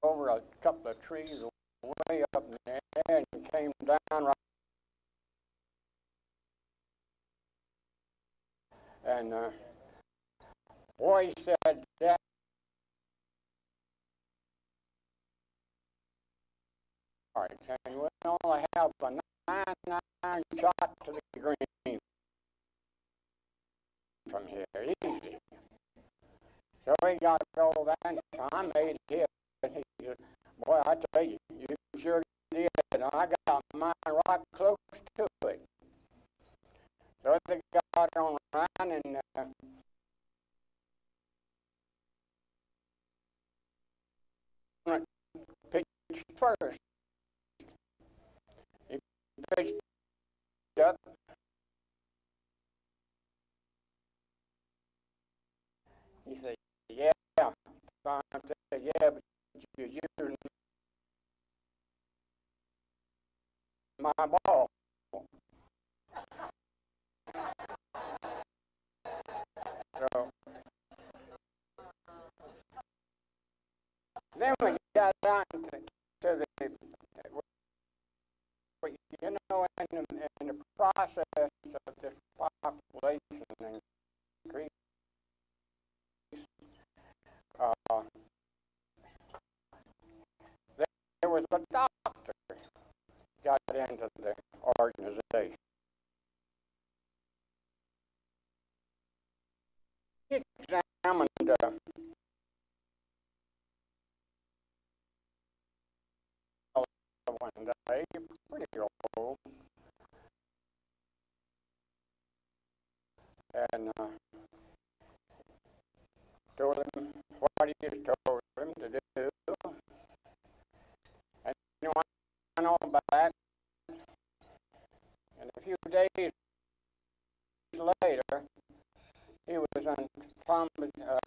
over a couple of trees way up in the air and came down right. And boy, he said that. And we only have a 9-9 shot to the green from here, easy. So he got all that, and Tom made his. He said, boy, I tell you, you sure did. And I got mine right close to it. So they got on around and pitched first. He pitched up. He said, yeah. Tom said, yeah, but you're using my ball. So then we got down to the, you know, in the process of this population increase, there was a doctor got into the organization. He examined one day, pretty old, and told him what he just told him to do, and he went on back, and a few days later, he was on Tom was in a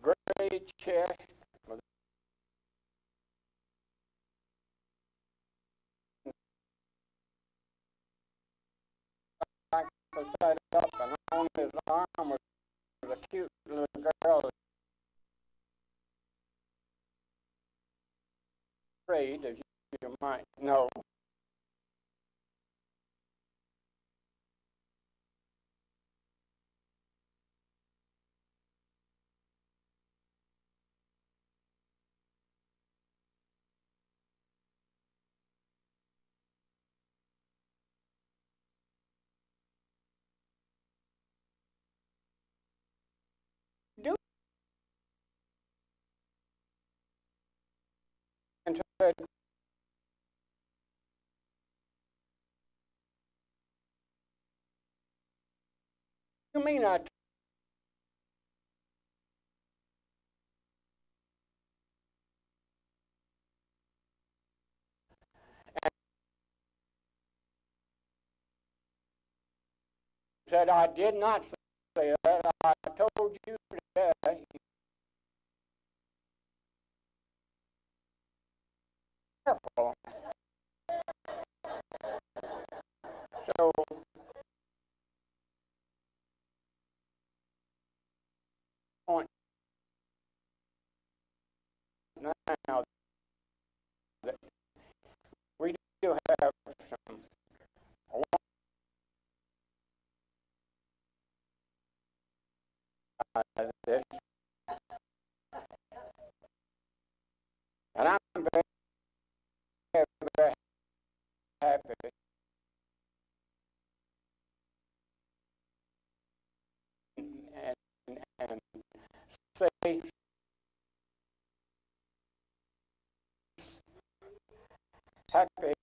great chest with side up, and on his arm was a cute little girl. Afraid, as you might know. and said, "You mean I said I did not say that. I told you that." Careful. So point now that we do have some this, and I'm very, very happy. And say happy